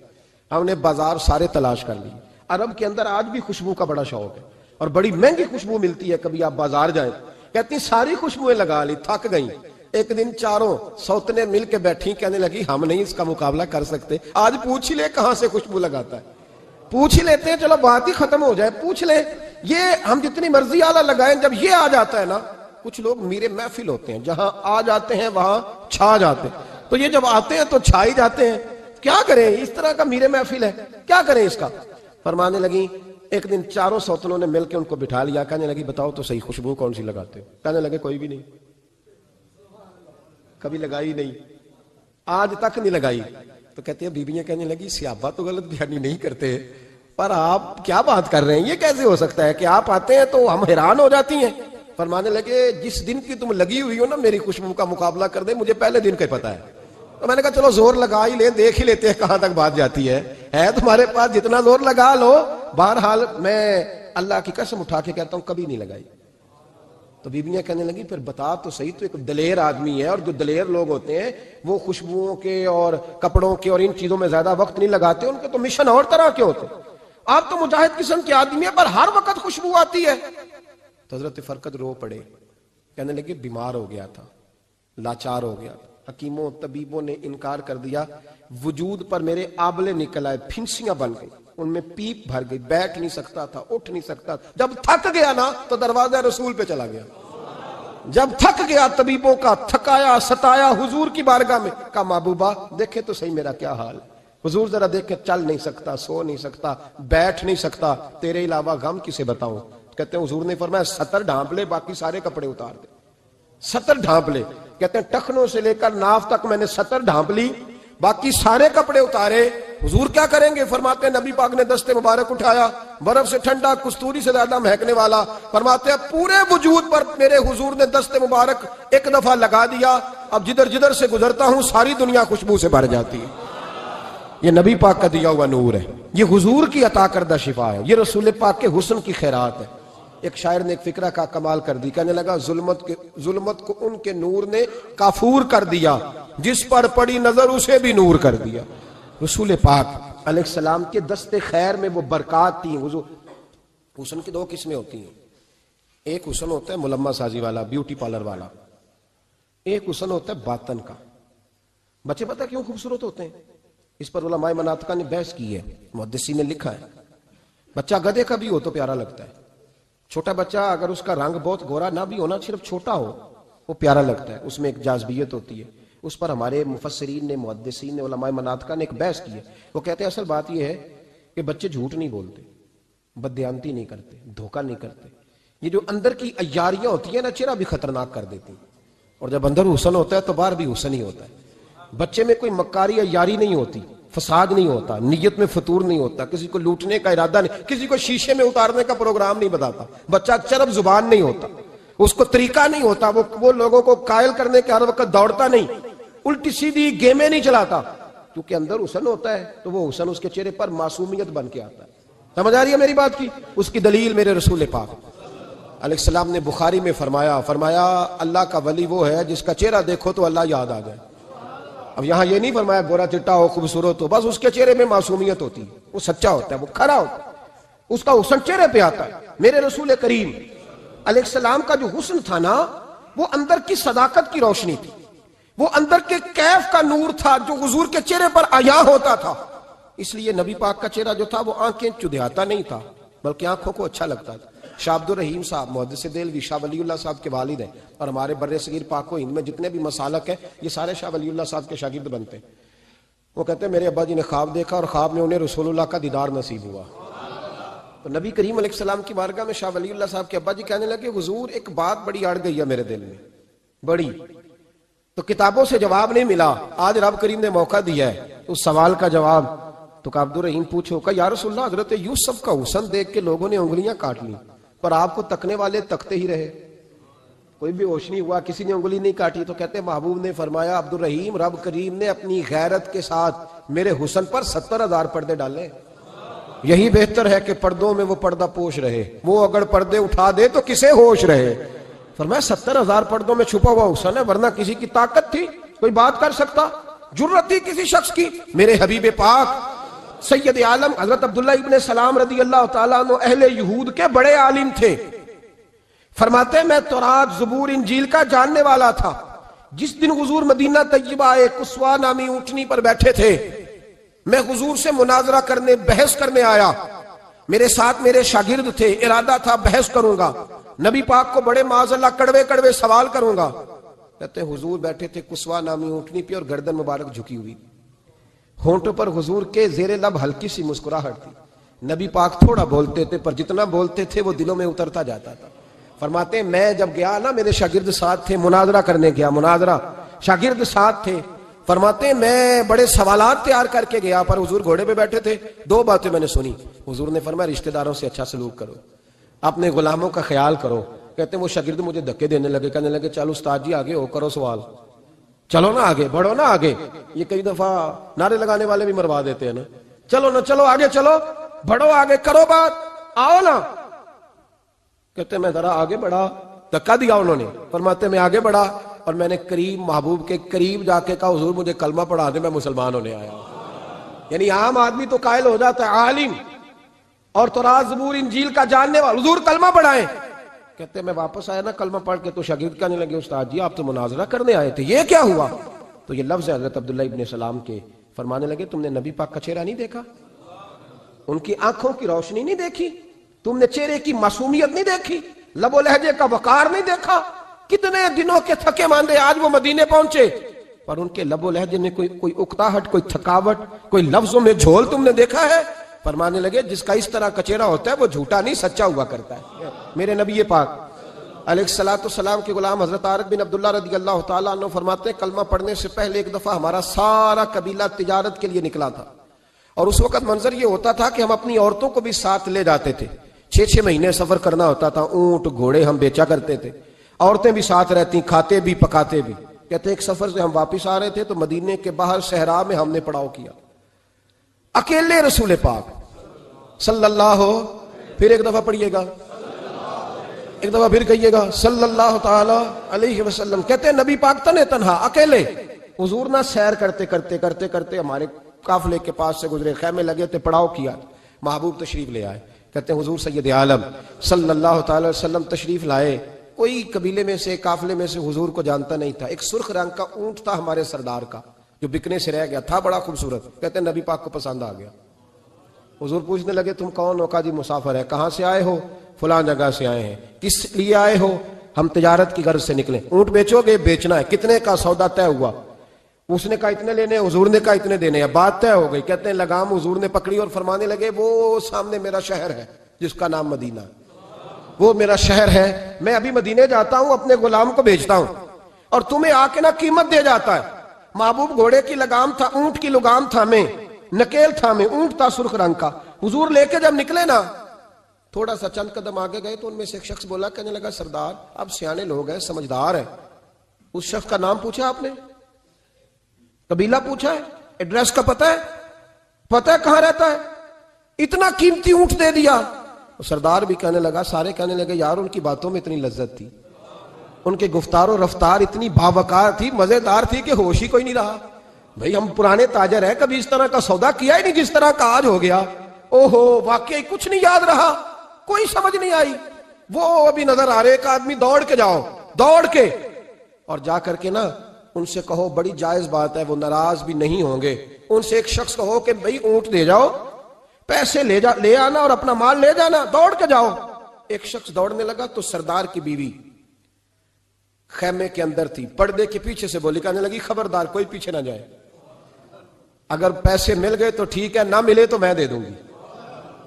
ہم نے بازار سارے تلاش کر لی، عرب کے اندر آج بھی خوشبو کا بڑا شوق ہے اور بڑی مہنگی خوشبو ملتی ہے، کبھی آپ بازار جائیں، کہتی ساری خوشبوئیں لگا لی، تھک گئیں۔ ایک دن چاروں سوتنے مل کے بیٹھی، کہنے لگی ہم نہیں اس کا مقابلہ کر سکتے، آج پوچھ ہی لے کہاں سے خوشبو لگاتا ہے، پوچھ ہی لیتے ہیں، چلو بات ہی ختم ہو جائے، پوچھ لیں۔ یہ ہم جتنی مرضی آلہ لگائیں، جب یہ آ جاتا ہے نا، کچھ لوگ میرے محفل ہوتے ہیں، جہاں آ جاتے ہیں وہاں چھا جاتے ہیں، تو یہ جب آتے ہیں تو چھا ہی جاتے ہیں۔ کیا کریں، اس طرح کا میرے محفل ہے، کیا کریں اس کا؟ فرمانے لگی ایک دن چاروں سوتنوں نے مل کے ان کو بٹھا لیا، کہنے لگی بتاؤ تو صحیح خوشبو کون سی لگاتے ہو؟ کہنے لگے کوئی بھی نہیں، کبھی لگائی نہیں، آج تک نہیں لگائی۔ تو کہتے ہیں بیویاں کہنے لگی صحابہ تو غلط بیانی نہیں کرتے، پر آپ کیا بات کر رہے ہیں، یہ کیسے ہو سکتا ہے کہ آپ آتے ہیں تو ہم حیران ہو جاتی ہیں۔ فرمانے لگے جس دن کی تم لگی ہوئی ہو نا میری خوشبو کا مقابلہ کر دے، مجھے پہلے دن کا پتا ہے۔ تو میں نے کہا چلو زور لگا ہی لیں، دیکھ ہی لیتے ہیں کہاں تک بات جاتی ہے تمہارے پاس جتنا زور لگا لو۔ بہرحال میں اللہ کی قسم اٹھا کے کہتا ہوں کبھی نہیں لگائی۔ تو بیویاں کہنے لگی پھر بتا تو صحیح، تو ایک دلیر آدمی ہے، اور جو دلیر لوگ ہوتے ہیں وہ خوشبوؤں کے اور کپڑوں کے اور ان چیزوں میں زیادہ وقت نہیں لگاتے، ان کے تو مشن اور طرح کے ہوتے۔ آپ تو مجاہد قسم کے آدمی ہیں پر ہر وقت خوشبو آتی ہے۔ تو حضرت فرقد رو پڑے، کہنے لگے بیمار ہو گیا تھا، لاچار ہو گیا، حکیموں طبیبوں نے انکار کر دیا، وجود پر میرے آبلے نکل آئے، پھنسیاں بن گئی، ان میں پیپ بھر گئی، بیٹھ نہیں سکتا تھا، اٹھ نہیں سکتا۔ جب تھک گیا نا تو دروازہ رسول پہ چلا گیا، جب تھک گیا طبیبوں کا، تھکایا ستایا حضور کی بارگاہ میں، کہا محبوبہ دیکھے تو صحیح میرا کیا حال ہے۔ حضور ذرا دیکھ کے، چل نہیں سکتا، سو نہیں سکتا، بیٹھ نہیں سکتا، تیرے علاوہ غم کسے بتاؤں۔ کہتے ہیں حضور نے فرمایا 70 ڈھانپ لے، باقی سارے کپڑے اتار دے۔ 70 ڈھانپ لے، کہتے ہیں ٹخنوں سے لے کر ناف تک میں نے 70 ڈھانپ لی، باقی سارے کپڑے اتارے۔ حضور کیا کریں گے؟ فرماتے ہیں نبی پاک نے دست مبارک اٹھایا، برف سے ٹھنڈا، کستوری سے زیادہ مہکنے والا، فرماتے ہیں پورے وجود پر میرے حضور نے دست مبارک ایک دفعہ لگا دیا، اب جدھر جدھر سے گزرتا ہوں ساری دنیا خوشبو سے بھر جاتی ہے۔ یہ نبی پاک کا دیا ہوا نور ہے، یہ حضور کی عطا کردہ شفا ہے، یہ رسول پاک کے حسن کی خیرات ہے۔ ایک شاعر نے ایک فکرہ کا کمال کر دی، کہنے لگا ظلمت کو ان کے نور نے کافور کر دیا، جس پر پڑی نظر اسے بھی نور کر دیا۔ رسول پاک علیہ السلام کے دست خیر میں وہ برکات تھی۔ حسن کی دو قسمیں ہوتی ہیں، ایک حسن ہوتا ہے ملمہ سازی والا، بیوٹی پارلر والا، ایک حسن ہوتا ہے باطن کا۔ بچے پتہ کیوں خوبصورت ہوتے ہیں؟ اس پر علماء مناطقہ نے بحث کی ہے، محدثین نے لکھا ہے۔ بچہ گدھے کا بھی ہو تو پیارا لگتا ہے، چھوٹا بچہ اگر اس کا رنگ بہت گورا نہ بھی ہونا، صرف چھوٹا ہو، وہ پیارا لگتا ہے، اس میں ایک جاذبیت ہوتی ہے۔ اس پر ہمارے مفسرین نے، محدثین نے، علماء مناطقہ نے ایک بحث کی ہے۔ وہ کہتے ہیں اصل بات یہ ہے کہ بچے جھوٹ نہیں بولتے، بددیانتی نہیں کرتے، دھوکہ نہیں کرتے۔ یہ جو اندر کی عیاریاں ہوتی ہیں نا، چہرہ بھی خطرناک کر دیتی ہیں، اور جب اندر حسن ہوتا ہے تو باہر بھی حسن ہی ہوتا ہے۔ بچے میں کوئی مکاری عیاری نہیں ہوتی، فساد نہیں ہوتا، نیت میں فطور نہیں ہوتا، کسی کو لوٹنے کا ارادہ نہیں، کسی کو شیشے میں اتارنے کا پروگرام نہیں بتاتا۔ بچہ چرب زبان نہیں ہوتا، اس کو طریقہ نہیں ہوتا، وہ لوگوں کو قائل کرنے کے ہر وقت دوڑتا نہیں، الٹی سیدھی گیمیں نہیں چلاتا، کیونکہ اندر حسن ہوتا ہے تو وہ حسن اس کے چہرے پر معصومیت بن کے آتا ہے۔ سمجھ آ رہی ہے میری بات کی؟ اس کی دلیل میرے رسول پاک علیہ السلام نے بخاری میں فرمایا اللہ کا ولی وہ ہے جس کا چہرہ دیکھو تو اللہ یاد آ جائے۔ اب یہاں یہ نہیں فرمایا گورا چٹا ہو، خوبصورت ہو، بس اس کے چہرے میں معصومیت ہوتی ہے، وہ سچا ہوتا ہے، وہ کھرا ہوتا ہے، اس کا حسن چہرے پہ آتا ہے۔ میرے رسول کریم علیہ السلام کا جو حسن تھا نا، وہ اندر کی صداقت کی روشنی تھی، وہ اندر کے کیف کا نور تھا جو حضور کے چہرے پر عیاں ہوتا تھا۔ اس لیے نبی پاک کا چہرہ جو تھا وہ آنکھیں چدھیاتا نہیں تھا، بلکہ آنکھوں کو اچھا لگتا تھا۔ شاہ عبد الرحیم صاحب محدث دہلوی شاہ ولی اللہ صاحب کے والد ہیں، اور ہمارے بر صغیر پاک و ہند میں جتنے بھی مسالک ہیں یہ سارے شاہ ولی اللہ صاحب کے شاگرد بنتے ہیں۔ وہ کہتے ہیں میرے ابا جی نے خواب دیکھا اور خواب میں انہیں رسول اللہ کا دیدار نصیب ہوا۔ تو نبی کریم علیہ السلام کی بارگاہ میں شاہ ولی اللہ صاحب کے ابا جی کہنے لگے حضور ایک بات بڑی اڑ گئی ہے میرے دل میں، بڑی، تو کتابوں سے جواب نہیں ملا، آج رب کریم نے موقع دیا ہے اس سوال کا جواب۔ تو عبد الرحیم پوچھو کہ یا رسول اللہ حضرت یوسف کا حسن دیکھ کے لوگوں نے انگلیاں کاٹ لی، پر آپ کو تکنے والے تکتے ہی رہے، کوئی بھی ہوش نہیں ہوا، کسی نے انگلی نہیں کاٹی۔ تو کہتے محبوب نے فرمایا عبد الرحیم رب کریم نے اپنی غیرت کے ساتھ میرے حسن پر 70,000 پردے ڈالے، یہی بہتر ہے کہ پردوں میں وہ پردہ پوش رہے، وہ اگر پردے اٹھا دے تو کسے ہوش رہے۔ فرمایا 70,000 پردوں میں چھپا ہوا حسن ہے، ورنہ کسی کی طاقت تھی کوئی بات کر سکتا، جرت تھی کسی شخص کی؟ میرے حبیب پاک سید عالم حضرت عبداللہ ابن سلام رضی اللہ تعالیٰ عنہ اہل یہود کے بڑے عالم تھے۔ فرماتے میں تورات زبور انجیل کا جاننے والا تھا۔ جس دن حضور مدینہ طیبہ ایک قصوہ نامی اونٹنی پر بیٹھے تھے، میں حضور سے مناظرہ کرنے، بحث کرنے آیا، میرے ساتھ میرے شاگرد تھے، ارادہ تھا بحث کروں گا، نبی پاک کو بڑے معاذ اللہ کڑوے کڑوے سوال کروں گا۔ کہتے ہیں حضور بیٹھے تھے قصوہ نامی اونٹنی پہ اور گردن مبارک جھکی ہوئی، ہونٹوں پر حضور کے زیر لب ہلکی سی مسکراہٹ تھی۔ نبی پاک تھوڑا بولتے تھے پر جتنا بولتے تھے وہ دلوں میں اترتا جاتا تھا۔ فرماتے ہیں میں جب گیا نا، میرے شاگرد ساتھ تھے، مناظرہ کرنے گیا، مناظرہ، شاگرد ساتھ تھے۔ فرماتے ہیں میں بڑے سوالات تیار کر کے گیا، پر حضور گھوڑے پہ بیٹھے تھے، دو باتیں میں نے سنی۔ حضور نے فرمایا رشتہ داروں سے اچھا سلوک کرو، اپنے غلاموں کا خیال کرو۔ کہتے ہیں وہ شاگرد مجھے دھکے دینے لگے، کہنے لگے چلو استاد جی آگے ہو، کرو سوال، چلو نا آگے بڑھو نا آگے۔ یہ کئی دفعہ نعرے لگانے والے بھی مروا دیتے ہیں نا، چلو نا چلو آگے، چلو بڑھو آگے، کرو بات، آؤ نا۔ کہتے ہیں میں ذرا آگے بڑھا، دھکا دیا انہوں نے۔ فرماتے میں آگے بڑھا اور میں نے قریب محبوب کے قریب جا کے کہا حضور مجھے کلمہ پڑھا دے، میں مسلمان ہونے آیا۔ یعنی عام آدمی تو قائل ہو جاتا ہے، عالم اور تورات زبور انجیل کا جاننے والا، حضور کلمہ پڑھائیں۔ کہتے ہیں میں واپس آیا نا کلمہ پڑھ کے، تو شاگرد کہنے لگے استاد جی آپ تو مناظرہ کرنے آئے تھے، یہ کیا ہوا؟ تو یہ لفظ ہے حضرت عبداللہ ابن سلام کے، فرمانے لگے تم نے نبی پاک کا چہرہ نہیں دیکھا، ان کی آنکھوں کی روشنی نہیں دیکھی، تم نے چہرے کی معصومیت نہیں دیکھی، لب و لہجے کا وقار نہیں دیکھا؟ کتنے دنوں کے تھکے ماندے آج وہ مدینے پہنچے، پر ان کے لب و لہجے میں کوئی اکتاہٹ، کوئی تھکاوٹ، کوئی لفظوں میں جھول تم نے دیکھا ہے؟ فرمانے لگے جس کا اس طرح کا چہرہ ہوتا ہے وہ جھوٹا نہیں سچا ہوا کرتا ہے۔ میرے نبی پاک علیہ السلام کے غلام حضرت عارف بن عبداللہ رضی اللہ تعالیٰ عنہ فرماتے ہیں کلمہ پڑھنے سے پہلے ایک دفعہ ہمارا سارا قبیلہ تجارت کے لیے نکلا تھا، اور اس وقت منظر یہ ہوتا تھا کہ ہم اپنی عورتوں کو بھی ساتھ لے جاتے تھے، 6 مہینے سفر کرنا ہوتا تھا، اونٹ گھوڑے ہم بیچا کرتے تھے، عورتیں بھی ساتھ رہتی، کھاتے بھی پکاتے بھی۔ کہتے ہیں ایک سفر سے ہم واپس آ رہے تھے تو مدینے کے باہر صحرا میں ہم نے پڑاؤ کیا، اکیلے رسول پاک صلی اللہ، پھر ایک دفعہ پڑھیے گا، ایک دفعہ پھر کہیے گا صلی اللہ تعالی علیہ وسلم. کہتے ہیں نبی پاک تنے تنہا اکیلے حضور نہ سیر کرتے کرتے کرتے کرتے ہمارے قافلے کے پاس سے گزرے, خیمے لگے تھے, پڑاؤ کیا, محبوب تشریف لے آئے. کہتے ہیں حضور سید عالم صلی اللہ تعالی وسلم تشریف لائے. کوئی قبیلے میں سے, قافلے میں سے حضور کو جانتا نہیں تھا. ایک سرخ رنگ کا اونٹ تھا ہمارے سردار کا جو بکنے سے رہ گیا تھا, بڑا خوبصورت. کہتے ہیں نبی پاک کو پسند آ گیا. حضور پوچھنے لگے تم کون ہو؟ کہا جی مسافر ہے. کہاں سے آئے ہو؟ فلاں جگہ سے آئے ہیں. کس لیے آئے ہو؟ ہم تجارت کی غرض سے نکلے. اونٹ بیچو گے؟ بیچنا ہے. کتنے کا؟ سودا طے ہوا. اس نے کہا اتنے لینے, حضور نے کہا اتنے دینے ہیں. بات طے ہو گئی. کہتے ہیں لگام حضور نے پکڑی اور فرمانے لگے وہ سامنے میرا شہر ہے جس کا نام مدینہ, وہ میرا شہر ہے. میں ابھی مدینے جاتا ہوں, اپنے غلام کو بیچتا ہوں اور تمہیں آ کے نا قیمت دے جاتا ہے. محبوب گھوڑے کی لگام تھا, اونٹ کی لگام تھا, میں نکیل تھا, میں اونٹ تھا سرخ رنگ کا. حضور لے کے جب نکلے نا, تھوڑا سا چند قدم آگے گئے تو ان میں سے ایک شخص بولا, کہنے لگا سردار آپ سیانے لوگ ہیں, سمجھدار ہیں. اس شخص کا نام پوچھا آپ نے, قبیلہ پوچھا ہے, ایڈریس کا پتہ ہے, پتہ ہے کہاں رہتا ہے, اتنا قیمتی اونٹ دے دیا. سردار بھی کہنے لگا, سارے کہنے لگے یار ان کی باتوں میں اتنی لذت تھی, ان کے گفتار و رفتار اتنی باوقار تھی, مزیدار تھی کہ ہوش ہی کوئی نہیں رہا. بھئی ہم پرانے تاجر ہیں, کبھی اس طرح کا سودا کیا ہی نہیں جس طرح کا آج ہو گیا. اوہو واقعی کچھ نہیں یاد رہا, کوئی سمجھ نہیں آئی. وہ ابھی نظر آ رہے, ایک آدمی دوڑ کے جاؤ, دوڑ کے اور جا کر کے نا ان سے کہو, بڑی جائز بات ہے, وہ ناراض بھی نہیں ہوں گے. ان سے ایک شخص کہو کہ بھئی اونٹ دے جاؤ, پیسے لے آنا اور اپنا مال لے جانا, دوڑ کے جاؤ. ایک شخص دوڑنے لگا تو سردار کی بیوی خیمے کے اندر تھی, پردے کے پیچھے سے بولی, کہنے لگی خبردار کوئی پیچھے نہ جائے, اگر پیسے مل گئے تو ٹھیک ہے, نہ ملے تو میں دے دوں گی,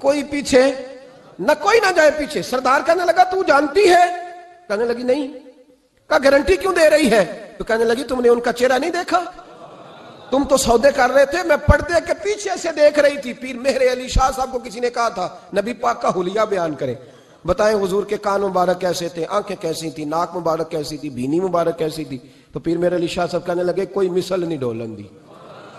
کوئی پیچھے نہ, کوئی نہ جائے پیچھے. سردار کہنے لگا تو جانتی ہے؟ کہنے لگی نہیں. کہا گارنٹی کیوں دے رہی ہے؟ تو کہنے لگی تم نے ان کا چہرہ نہیں دیکھا, تم تو سودے کر رہے تھے, میں پردے کے پیچھے سے دیکھ رہی تھی. پیر مہر علی شاہ صاحب کو کسی نے کہا تھا نبی پاک کا حلیہ بیان کرے, بتائیں حضور کے کان مبارک کیسے تھے, آنکھیں کیسی تھی, ناک مبارک کیسی تھی, بینی مبارک کیسی تھی. تو پیر مہر علی شاہ صاحب کہنے لگے کوئی مثل نہیں ڈھولن دی.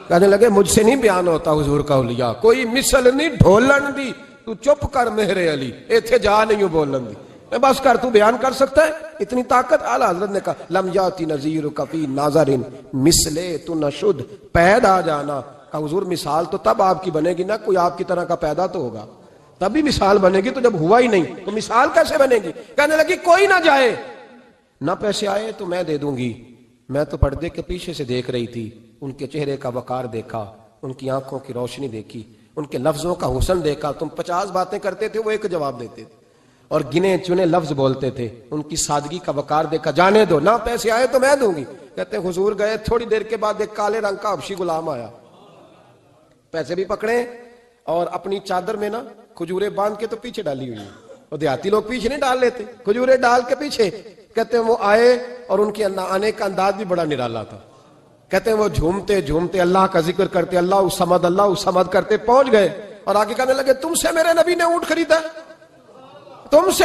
کہنے لگے مجھ سے نہیں بیان ہوتا حضور کا حلیہ, کوئی مثل نہیں ڈھولن دی. تو چپ کر مہر علی, ایتھے جا نہیں ہوں بولن دی, میں بس کر, تو بیان کر سکتا ہے اتنی طاقت. اعلیٰ حضرت نے کہا لم یاتی نذیر کفی ناظرین مثلے تو نشد, پیدا جانا. کہا حضور مثال تو تب آپ کی بنے گی نا, کوئی آپ کی طرح کا پیدا تو ہوگا, تبھی مثال بنے گی, تو جب ہوا ہی نہیں تو مثال کیسے بنے گی. کہنے لگی کوئی نہ جائے, نہ پیسے آئے تو میں دے دوں گی. میں تو پردے کے پیچھے سے دیکھ رہی تھی, ان کے چہرے کا وقار دیکھا, ان کی آنکھوں کی روشنی دیکھی, ان کے لفظوں کا حسن دیکھا. تم 50 باتیں کرتے تھے, وہ ایک جواب دیتے تھے اور گنے چنے لفظ بولتے تھے. ان کی سادگی کا وقار دیکھا. جانے دو, نہ پیسے آئے تو میں دوں گی. کہتے ہیں حضور گئے, تھوڑی دیر کے بعد ایک کالے رنگ کا حبشی غلام آیا, پیسے بھی پکڑے اور اپنی چادر میں نا کھجورے باندھ کے تو پیچھے ڈالی ہوئی. اور دیہاتی لوگ پیچھے نہیں ڈال لیتے, کھجورے ڈال کے پیچھے. کہتے ہیں وہ آئے اور ان کے آنے کا انداز بھی بڑا نرالا تھا. کہتے ہیں وہ جھومتے جھومتے اللہ کا ذکر کرتے, اللہ الصمد کرتے پہنچ گئے اور آگے کہنے لگے تم سے میرے نبی نے اونٹ خریدا ہے؟ تم سے؟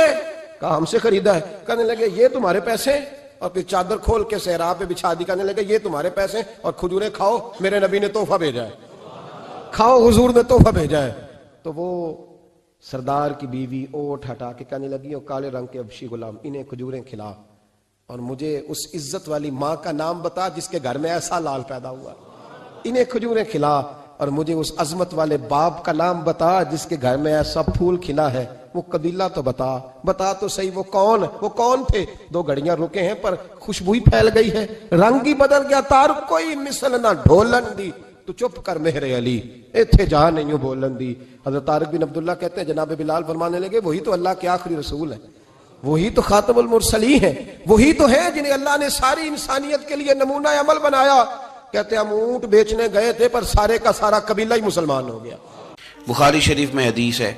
کہا ہم سے خریدا ہے. کہنے لگے یہ تمہارے پیسے, اور پھر چادر کھول کے صحرا پہ بچھا دی. کہنے لگے یہ تمہارے پیسے اور کھجورے کھاؤ, میرے نبی نے تحفہ بھیجا ہے, کھاؤ حضور نے تحفہ بھیجا ہے. تو وہ سردار کی بیوی اوٹ ہٹا کے کہنے لگی, وہ کالے رنگ کے حبشی غلام, انہیں کھجوریں کھلا اور مجھے اس عزت والی ماں کا نام بتا جس کے گھر میں ایسا لال پیدا ہوا. انہیں کھجوریں کھلا اور مجھے اس عظمت والے باپ کا نام بتا جس کے گھر میں ایسا پھول کھلا ہے. وہ قبیلہ تو بتا تو صحیح, وہ کون تھے. 2 گھڑیاں رکے ہیں پر خوشبو ہی پھیل گئی ہے, رنگ ہی بدل گیا, تار کوئی مثل نہ ڈھولن دی. تو چپ کر مہر علی, ایتھے جا نہیں ہوں بولن دی. حضرت طارق بن عبداللہ کہتے ہیں جناب بلال فرمانے لگے وہی تو اللہ کے آخری رسول ہے, وہی تو خاتم المرسلین ہیں, وہی تو ہیں جنہیں اللہ نے ساری انسانیت کے لیے نمونہ عمل بنایا. کہتے ہیں ہم اونٹ بیچنے گئے تھے پر سارے کا سارا قبیلہ ہی مسلمان ہو گیا. بخاری شریف میں حدیث ہے,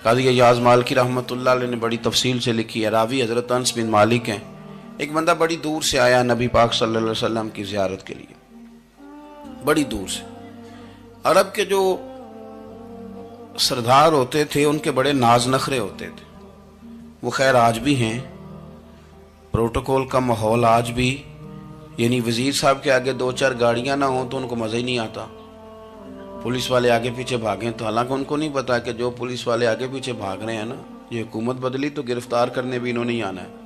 قاضی ایاز مالکی رحمۃ اللہ علیہ نے بڑی تفصیل سے لکھی ہے. راوی حضرت انس بن مالک ہیں. ایک بندہ بڑی دور سے آیا نبی پاک صلی اللہ علیہ وسلم کی زیارت کے لیے, بڑی دور سے. عرب کے جو سردار ہوتے تھے ان کے بڑے ناز نخرے ہوتے تھے. وہ خیر آج بھی ہیں, پروٹوکول کا ماحول آج بھی, یعنی وزیر صاحب کے آگے 2-4 گاڑیاں نہ ہوں تو ان کو مزہ ہی نہیں آتا. پولیس والے آگے پیچھے بھاگیں تو حالانکہ ان کو نہیں پتا کہ جو پولیس والے آگے پیچھے بھاگ رہے ہیں نا یہ حکومت بدلی تو گرفتار کرنے بھی انہوں نے ہی آنا ہے،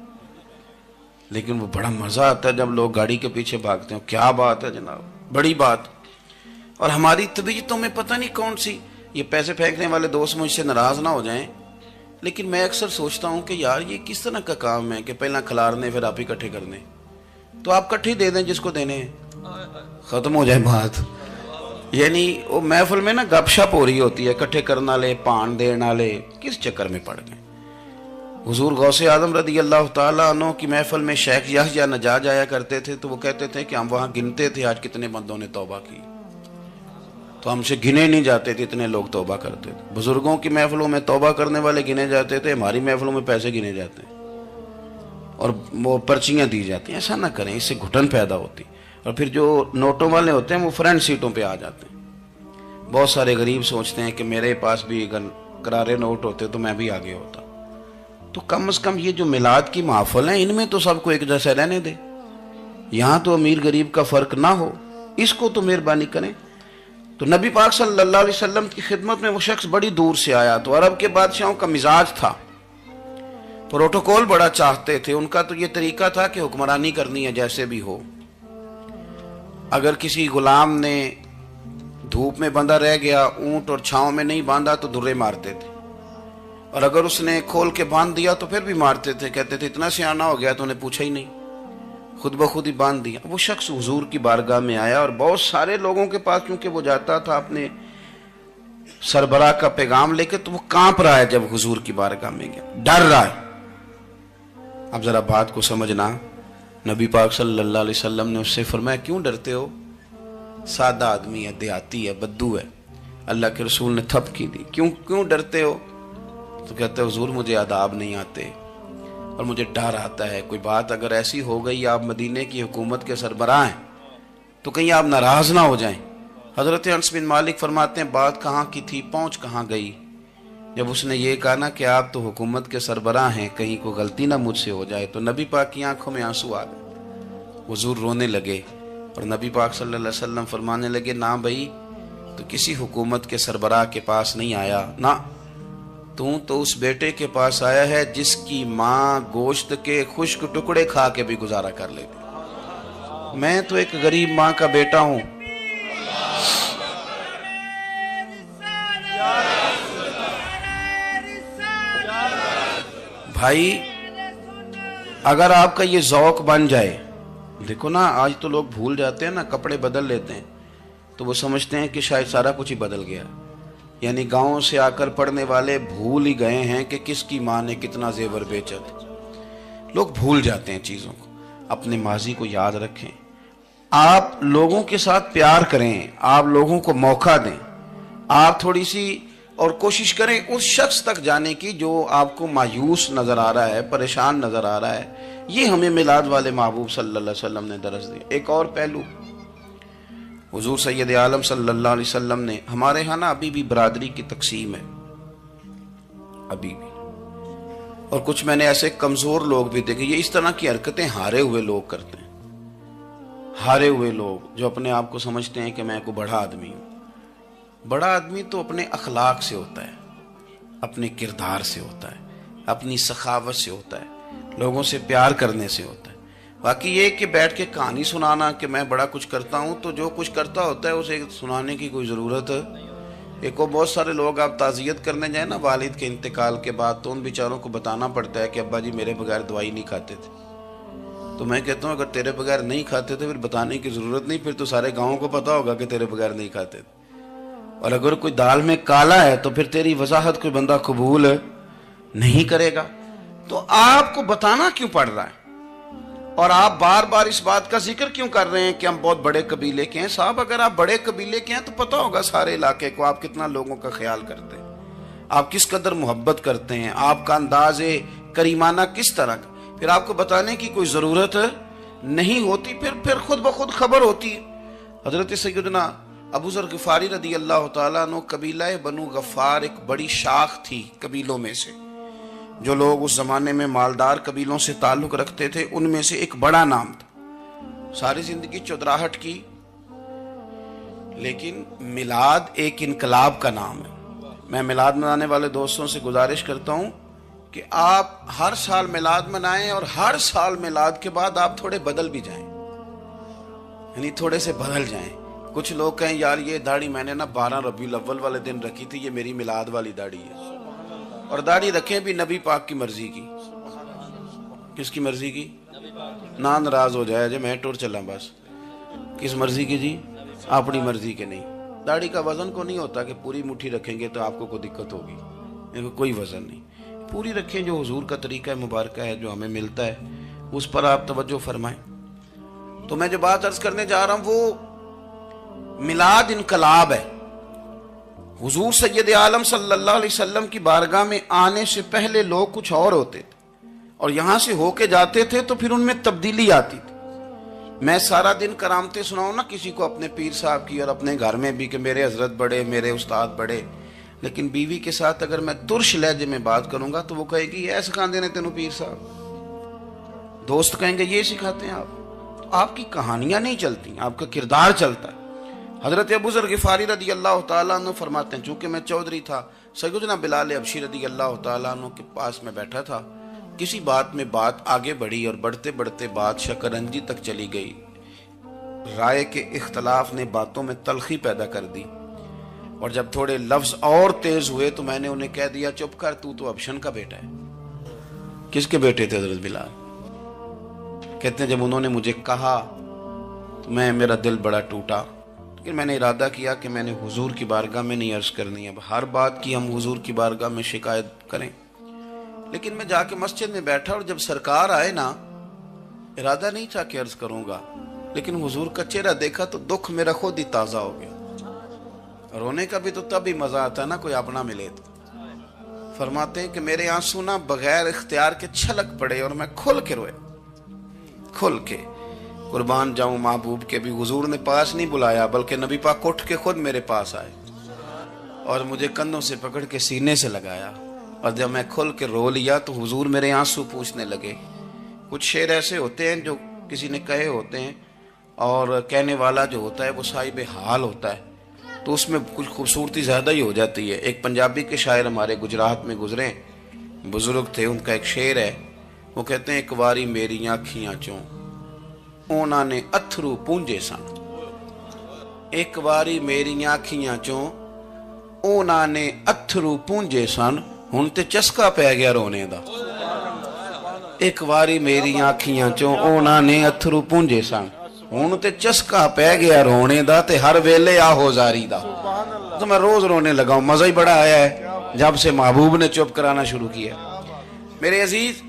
لیکن وہ بڑا مزہ آتا ہے جب لوگ گاڑی کے پیچھے بھاگتے ہیں. کیا بات ہے جناب، بڑی بات. اور ہماری طبیعتوں میں پتہ نہیں کون سی، یہ پیسے پھینکنے والے دوست مجھ سے ناراض نہ ہو جائیں، لیکن میں اکثر سوچتا ہوں کہ یار یہ کس طرح کا کام ہے کہ پہلا کھلارنے پھر آپ اکٹھے کرنے. تو آپ کٹھے دے دیں جس کو دینے ہیں، ختم ہو جائے بات. یعنی وہ محفل میں نا گپ شپ ہو رہی ہوتی ہے، کٹھے کرنا لے پان دینا لے، کس چکر میں پڑ گئے. حضور غوث اعظم رضی اللہ تعالیٰ عنہ کی محفل میں شیخ یحییٰ نجار جایا کرتے تھے تو وہ کہتے تھے کہ ہم وہاں گنتے تھے آج کتنے بندوں نے توبہ کی، تو ہم سے گنے نہیں جاتے تھے اتنے لوگ توبہ کرتے تھے. بزرگوں کی محفلوں میں توبہ کرنے والے گنے جاتے تھے، ہماری محفلوں میں پیسے گنے جاتے ہیں اور وہ پرچیاں دی جاتی ہیں. ایسا نہ کریں، اس سے گھٹن پیدا ہوتی. اور پھر جو نوٹوں والے ہوتے ہیں وہ فرنٹ سیٹوں پہ آ جاتے ہیں. بہت سارے غریب سوچتے ہیں کہ میرے پاس بھی اگر کرارے نوٹ ہوتے تو میں بھی آگے ہوتا. تو کم از کم یہ جو میلاد کی محفل ہیں ان میں تو سب کو ایک جیسا رہنے دے، یہاں تو امیر غریب کا فرق نہ ہو، اس کو تو مہربانی کریں. تو نبی پاک صلی اللہ علیہ وسلم کی خدمت میں وہ شخص بڑی دور سے آیا. تو عرب کے بادشاہوں کا مزاج تھا، پروٹوکول بڑا چاہتے تھے. ان کا تو یہ طریقہ تھا کہ حکمرانی کرنی ہے جیسے بھی ہو. اگر کسی غلام نے دھوپ میں بندھا رہ گیا، اونٹ اور چھاؤں میں نہیں باندھا تو درے مارتے تھے، اور اگر اس نے کھول کے باندھ دیا تو پھر بھی مارتے تھے. کہتے تھے اتنا سیانا ہو گیا تو انہیں پوچھا ہی نہیں، خود بخود ہی باندھ دیا. وہ شخص حضور کی بارگاہ میں آیا اور بہت سارے لوگوں کے پاس کیونکہ وہ جاتا تھا اپنے سربراہ کا پیغام لے کے، تو وہ کانپ رہا ہے. جب حضور کی بارگاہ میں گیا ڈر رہا ہے. اب ذرا بات کو سمجھنا، نبی پاک صلی اللہ علیہ وسلم نے اس سے فرمایا کیوں ڈرتے ہو؟ سادہ آدمی ہے، دیہاتی ہے، بدو ہے. اللہ کے رسول نے تھپ کی دی. کیوں ڈرتے ہو؟ تو کہتے ہیں حضور مجھے آداب نہیں آتے اور مجھے ڈر آتا ہے، کوئی بات اگر ایسی ہو گئی آپ مدینے کی حکومت کے سربراہ ہیں تو کہیں آپ ناراض نہ ہو جائیں. حضرت انس بن مالک فرماتے ہیں بات کہاں کی تھی پہنچ کہاں گئی. جب اس نے یہ کہا نا کہ آپ تو حکومت کے سربراہ ہیں، کہیں کوئی غلطی نہ مجھ سے ہو جائے، تو نبی پاک کی آنکھوں میں آنسو آ گئے. حضور رونے لگے اور نبی پاک صلی اللہ علیہ وسلم فرمانے لگے نہ بھائی تو کسی حکومت کے سربراہ کے پاس نہیں آیا، نہ تو اس بیٹے کے پاس آیا ہے جس کی ماں گوشت کے خشک ٹکڑے کھا کے بھی گزارا کر لیتی. میں تو ایک غریب ماں کا بیٹا ہوں. بھائی اگر آپ کا یہ ذوق بن جائے، دیکھو نا آج تو لوگ بھول جاتے ہیں نا، کپڑے بدل لیتے ہیں تو وہ سمجھتے ہیں کہ شاید سارا کچھ ہی بدل گیا. یعنی گاؤں سے آ کر پڑھنے والے بھول ہی گئے ہیں کہ کس کی ماں نے کتنا زیور بیچا تھا. لوگ بھول جاتے ہیں چیزوں کو. اپنے ماضی کو یاد رکھیں، آپ لوگوں کے ساتھ پیار کریں، آپ لوگوں کو موقع دیں، آپ تھوڑی سی اور کوشش کریں اس شخص تک جانے کی جو آپ کو مایوس نظر آ رہا ہے، پریشان نظر آ رہا ہے. یہ ہمیں میلاد والے محبوب صلی اللہ علیہ وسلم نے درس دیا. ایک اور پہلو، حضور سید عالم صلی اللہ علیہ وسلم نے، ہمارے ہاں نا ابھی بھی برادری کی تقسیم ہے، ابھی بھی، اور کچھ میں نے ایسے کمزور لوگ بھی دیکھے. یہ اس طرح کی حرکتیں ہارے ہوئے لوگ کرتے ہیں. ہارے ہوئے لوگ جو اپنے آپ کو سمجھتے ہیں کہ میں کوئی بڑا آدمی ہوں. بڑا آدمی تو اپنے اخلاق سے ہوتا ہے، اپنے کردار سے ہوتا ہے، اپنی سخاوت سے ہوتا ہے، لوگوں سے پیار کرنے سے ہوتا ہے. باقی یہ کہ بیٹھ کے کہانی سنانا کہ میں بڑا کچھ کرتا ہوں، تو جو کچھ کرتا ہوتا ہے اسے سنانے کی کوئی ضرورت ہے. ایک اور بہت سارے لوگ آپ تعزیت کرنے جائیں نا والد کے انتقال کے بعد، تو ان بیچاروں کو بتانا پڑتا ہے کہ ابا جی میرے بغیر دوائی نہیں کھاتے تھے. تو میں کہتا ہوں اگر تیرے بغیر نہیں کھاتے تھے پھر بتانے کی ضرورت نہیں، پھر تو سارے گاؤں کو پتا ہوگا کہ تیرے بغیر نہیں کھاتے تھے. اور اگر کوئی دال میں کالا ہے تو پھر تیری وضاحت کوئی بندہ قبول نہیں کرے گا. تو آپ کو بتانا کیوں پڑ رہا ہے؟ اور آپ بار بار اس بات کا ذکر کیوں کر رہے ہیں کہ ہم بہت بڑے قبیلے کے ہیں؟ صاحب اگر آپ بڑے قبیلے کے ہیں تو پتہ ہوگا سارے علاقے کو آپ کتنا لوگوں کا خیال کرتے ہیں، آپ کس قدر محبت کرتے ہیں، آپ کا انداز کریمانہ کس طرح کا. پھر آپ کو بتانے کی کوئی ضرورت نہیں ہوتی، پھر خود بخود خبر ہوتی. حضرت سیدنا ابو ذر غفاری رضی اللہ تعالیٰ عنہ، قبیلہ بنو غفار ایک بڑی شاخ تھی قبیلوں میں سے. جو لوگ اس زمانے میں مالدار قبیلوں سے تعلق رکھتے تھے ان میں سے ایک بڑا نام تھا. ساری زندگی چودراہٹ کی، لیکن میلاد ایک انقلاب کا نام ہے. میں میلاد منانے والے دوستوں سے گزارش کرتا ہوں کہ آپ ہر سال میلاد منائیں اور ہر سال میلاد کے بعد آپ تھوڑے بدل بھی جائیں، یعنی تھوڑے سے بدل جائیں. کچھ لوگ کہیں یار یہ داڑھی میں نے نا 12 ربیع الاول والے دن رکھی تھی، یہ میری میلاد والی داڑھی ہے. اور داڑھی رکھیں بھی نبی پاک کی مرضی کی. کس کی مرضی کی؟ نہ ناراض ہو جائے جی میں ٹور چلا بس. کس مرضی کی جی؟ اپنی مرضی کے نہیں. داڑھی کا وزن کو نہیں ہوتا کہ پوری مٹھی رکھیں گے تو آپ کو کوئی دقت ہوگی، کوئی وزن نہیں. پوری رکھیں، جو حضور کا طریقہ مبارکہ ہے جو ہمیں ملتا ہے اس پر آپ توجہ فرمائیں. تو میں جو بات عرض کرنے جا رہا ہوں وہ میلاد انقلاب ہے. حضور سید عالم صلی اللہ علیہ وسلم کی بارگاہ میں آنے سے پہلے لوگ کچھ اور ہوتے تھے اور یہاں سے ہو کے جاتے تھے تو پھر ان میں تبدیلی آتی تھی. میں سارا دن کرامتیں سناؤں نا کسی کو اپنے پیر صاحب کی اور اپنے گھر میں بھی کہ میرے حضرت بڑے، میرے استاد بڑے، لیکن بیوی کے ساتھ اگر میں ترش لہجے میں بات کروں گا تو وہ کہے گی یہ سکھاندے نے تینوں پیر صاحب. دوست کہیں گے یہ سکھاتے ہیں آپ. آپ کی کہانیاں نہیں چلتی، آپ کا کردار چلتا ہے. حضرت ابو ذر غفاری رضی اللہ تعالیٰ عنہ فرماتے ہیں چونکہ میں چودھری تھا، سیدنا بلال حبشی رضی اللہ تعالیٰ عنہ کے پاس میں بیٹھا تھا. کسی بات میں بات آگے بڑھی اور بڑھتے بڑھتے بات شکرنجی تک چلی گئی. رائے کے اختلاف نے باتوں میں تلخی پیدا کر دی اور جب تھوڑے لفظ اور تیز ہوئے تو میں نے انہیں کہہ دیا چپ کر، تو ابشن کا بیٹا ہے. کس کے بیٹے تھے حضرت بلال؟ کہتے ہیں جب انہوں نے مجھے کہا تو میرا دل بڑا ٹوٹا، لیکن میں نے ارادہ کیا کہ میں نے حضور کی بارگاہ میں نہیں عرض کرنی. اب ہر بات کی ہم حضور کی بارگاہ میں شکایت کریں. لیکن میں جا کے مسجد میں بیٹھا اور جب سرکار آئے نا، ارادہ نہیں تھا کہ عرض کروں گا، لیکن حضور کا چہرہ دیکھا تو دکھ میرا خود ہی تازہ ہو گیا. رونے کا بھی تو تب ہی مزہ آتا ہے نا کوئی اپنا ملے تو. فرماتے ہیں کہ میرے آنسو نا بغیر اختیار کے چھلک پڑے اور میں کھل کے رویا، کھل کے. قربان جاؤں محبوب کے بھی حضور نے پاس نہیں بلایا بلکہ نبی پاک اٹھ کے خود میرے پاس آئے اور مجھے کندھوں سے پکڑ کے سینے سے لگایا. اور جب میں کھل کے رو لیا تو حضور میرے آنسو پوچھنے لگے. کچھ شعر ایسے ہوتے ہیں جو کسی نے کہے ہوتے ہیں اور کہنے والا جو ہوتا ہے وہ صاحب حال ہوتا ہے تو اس میں کچھ خوبصورتی زیادہ ہی ہو جاتی ہے. ایک پنجابی کے شاعر ہمارے گجرات میں گزرے، بزرگ تھے، ان کا ایک شعر ہے. وہ کہتے ہیں ایک واری میری آنکھیاں چوں اونا نے اتھرو پونجے سن. ایک واری میری آنکھیاں چوں اونا نے اتھرو پونجے سن، ہن تے چسکا پہ گیا رونے دا. ایک واری میری آنکھیاں چوں اونا نے اتھرو پونجے سن، ہن تے چسکا پہ گیا رونے دا تے ہر ویلے آہو زاری دا. تو میں روز رونے لگا ہوں. مزہ ہی بڑا آیا ہے جب سے محبوب نے چپ کرانا شروع کیا میرے عزیز.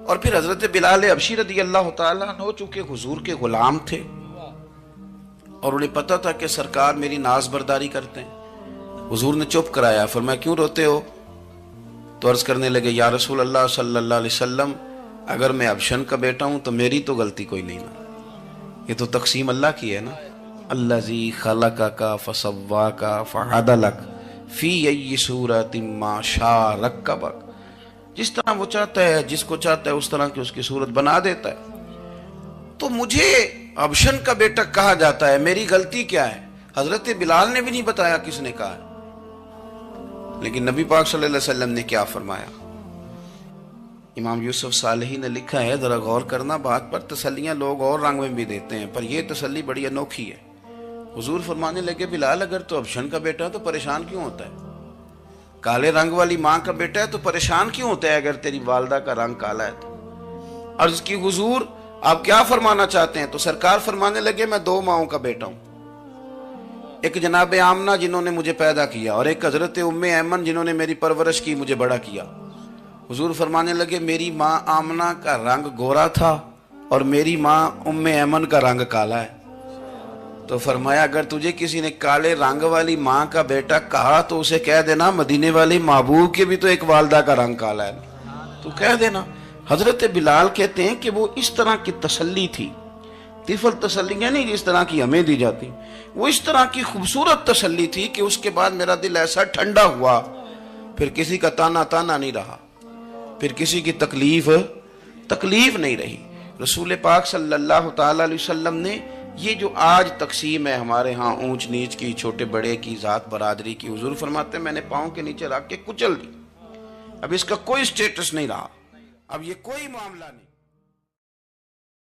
اور پھر حضرت بلال حبشی رضی اللہ تعالیٰ عنہ چونکہ حضور کے غلام تھے اور انہیں پتہ تھا کہ سرکار میری ناز برداری کرتے ہیں، حضور نے چپ کرایا. فرمایا کیوں روتے ہو؟ تو عرض کرنے لگے یا رسول اللہ صلی اللہ علیہ وسلم اگر میں ابشن کا بیٹا ہوں تو میری تو غلطی کوئی نہیں نا، یہ تو تقسیم اللہ کی ہے نا. الذی خلقک فسواک فعدلک فی ای صورت ما شاء رکبک. جس طرح وہ چاہتا ہے، جس کو چاہتا ہے اس طرح کی اس کی صورت بنا دیتا ہے. تو مجھے ابشن کا بیٹا کہا جاتا ہے، میری غلطی کیا ہے؟ حضرت بلال نے بھی نہیں بتایا کس نے کہا ہے. لیکن نبی پاک صلی اللہ علیہ وسلم نے کیا فرمایا؟ امام یوسف صالحی نے لکھا ہے، ذرا غور کرنا بات پر. تسلیاں لوگ اور رنگ میں بھی دیتے ہیں پر یہ تسلی بڑی انوکھی ہے. حضور فرمانے لگے بلال اگر تو ابشن کا بیٹا تو پریشان کیوں ہوتا ہے؟ کالے رنگ والی ماں کا بیٹا ہے تو پریشان کیوں ہوتا ہے اگر تیری والدہ کا رنگ کالا ہے تو؟ عرض کی حضور آپ کیا فرمانا چاہتے ہیں؟ تو سرکار فرمانے لگے میں دو ماؤں کا بیٹا ہوں، ایک جناب آمنہ جنہوں نے مجھے پیدا کیا اور ایک حضرت ام ایمن جنہوں نے میری پرورش کی، مجھے بڑا کیا. حضور فرمانے لگے میری ماں آمنہ کا رنگ گورا تھا اور میری ماں ام ایمن کا رنگ کالا ہے. تو فرمایا اگر تجھے کسی نے کالے رنگ والی ماں کا بیٹا کہا تو اسے کہہ دینا مدینے والی محبوب کے بھی تو ایک والدہ کا رنگ کالا ہے، تو کہہ دینا. حضرت بلال کہتے ہیں کہ وہ اس طرح کی تسلی تھی، طفل تسلیاں نہیں جس طرح کی ہمیں دی جاتی، وہ اس طرح کی خوبصورت تسلی تھی کہ اس کے بعد میرا دل ایسا ٹھنڈا ہوا، پھر کسی کا تانا نہیں رہا، پھر کسی کی تکلیف نہیں رہی. رسول پاک صلی اللہ تعالی علیہ وسلم نے یہ جو آج تقسیم ہے ہمارے ہاں اونچ نیچ کی، چھوٹے بڑے کی، ذات برادری کی، حضور فرماتے ہیں میں نے پاؤں کے نیچے رکھ کے کچل دی. اب اس کا کوئی سٹیٹس نہیں رہا، اب یہ کوئی معاملہ نہیں۔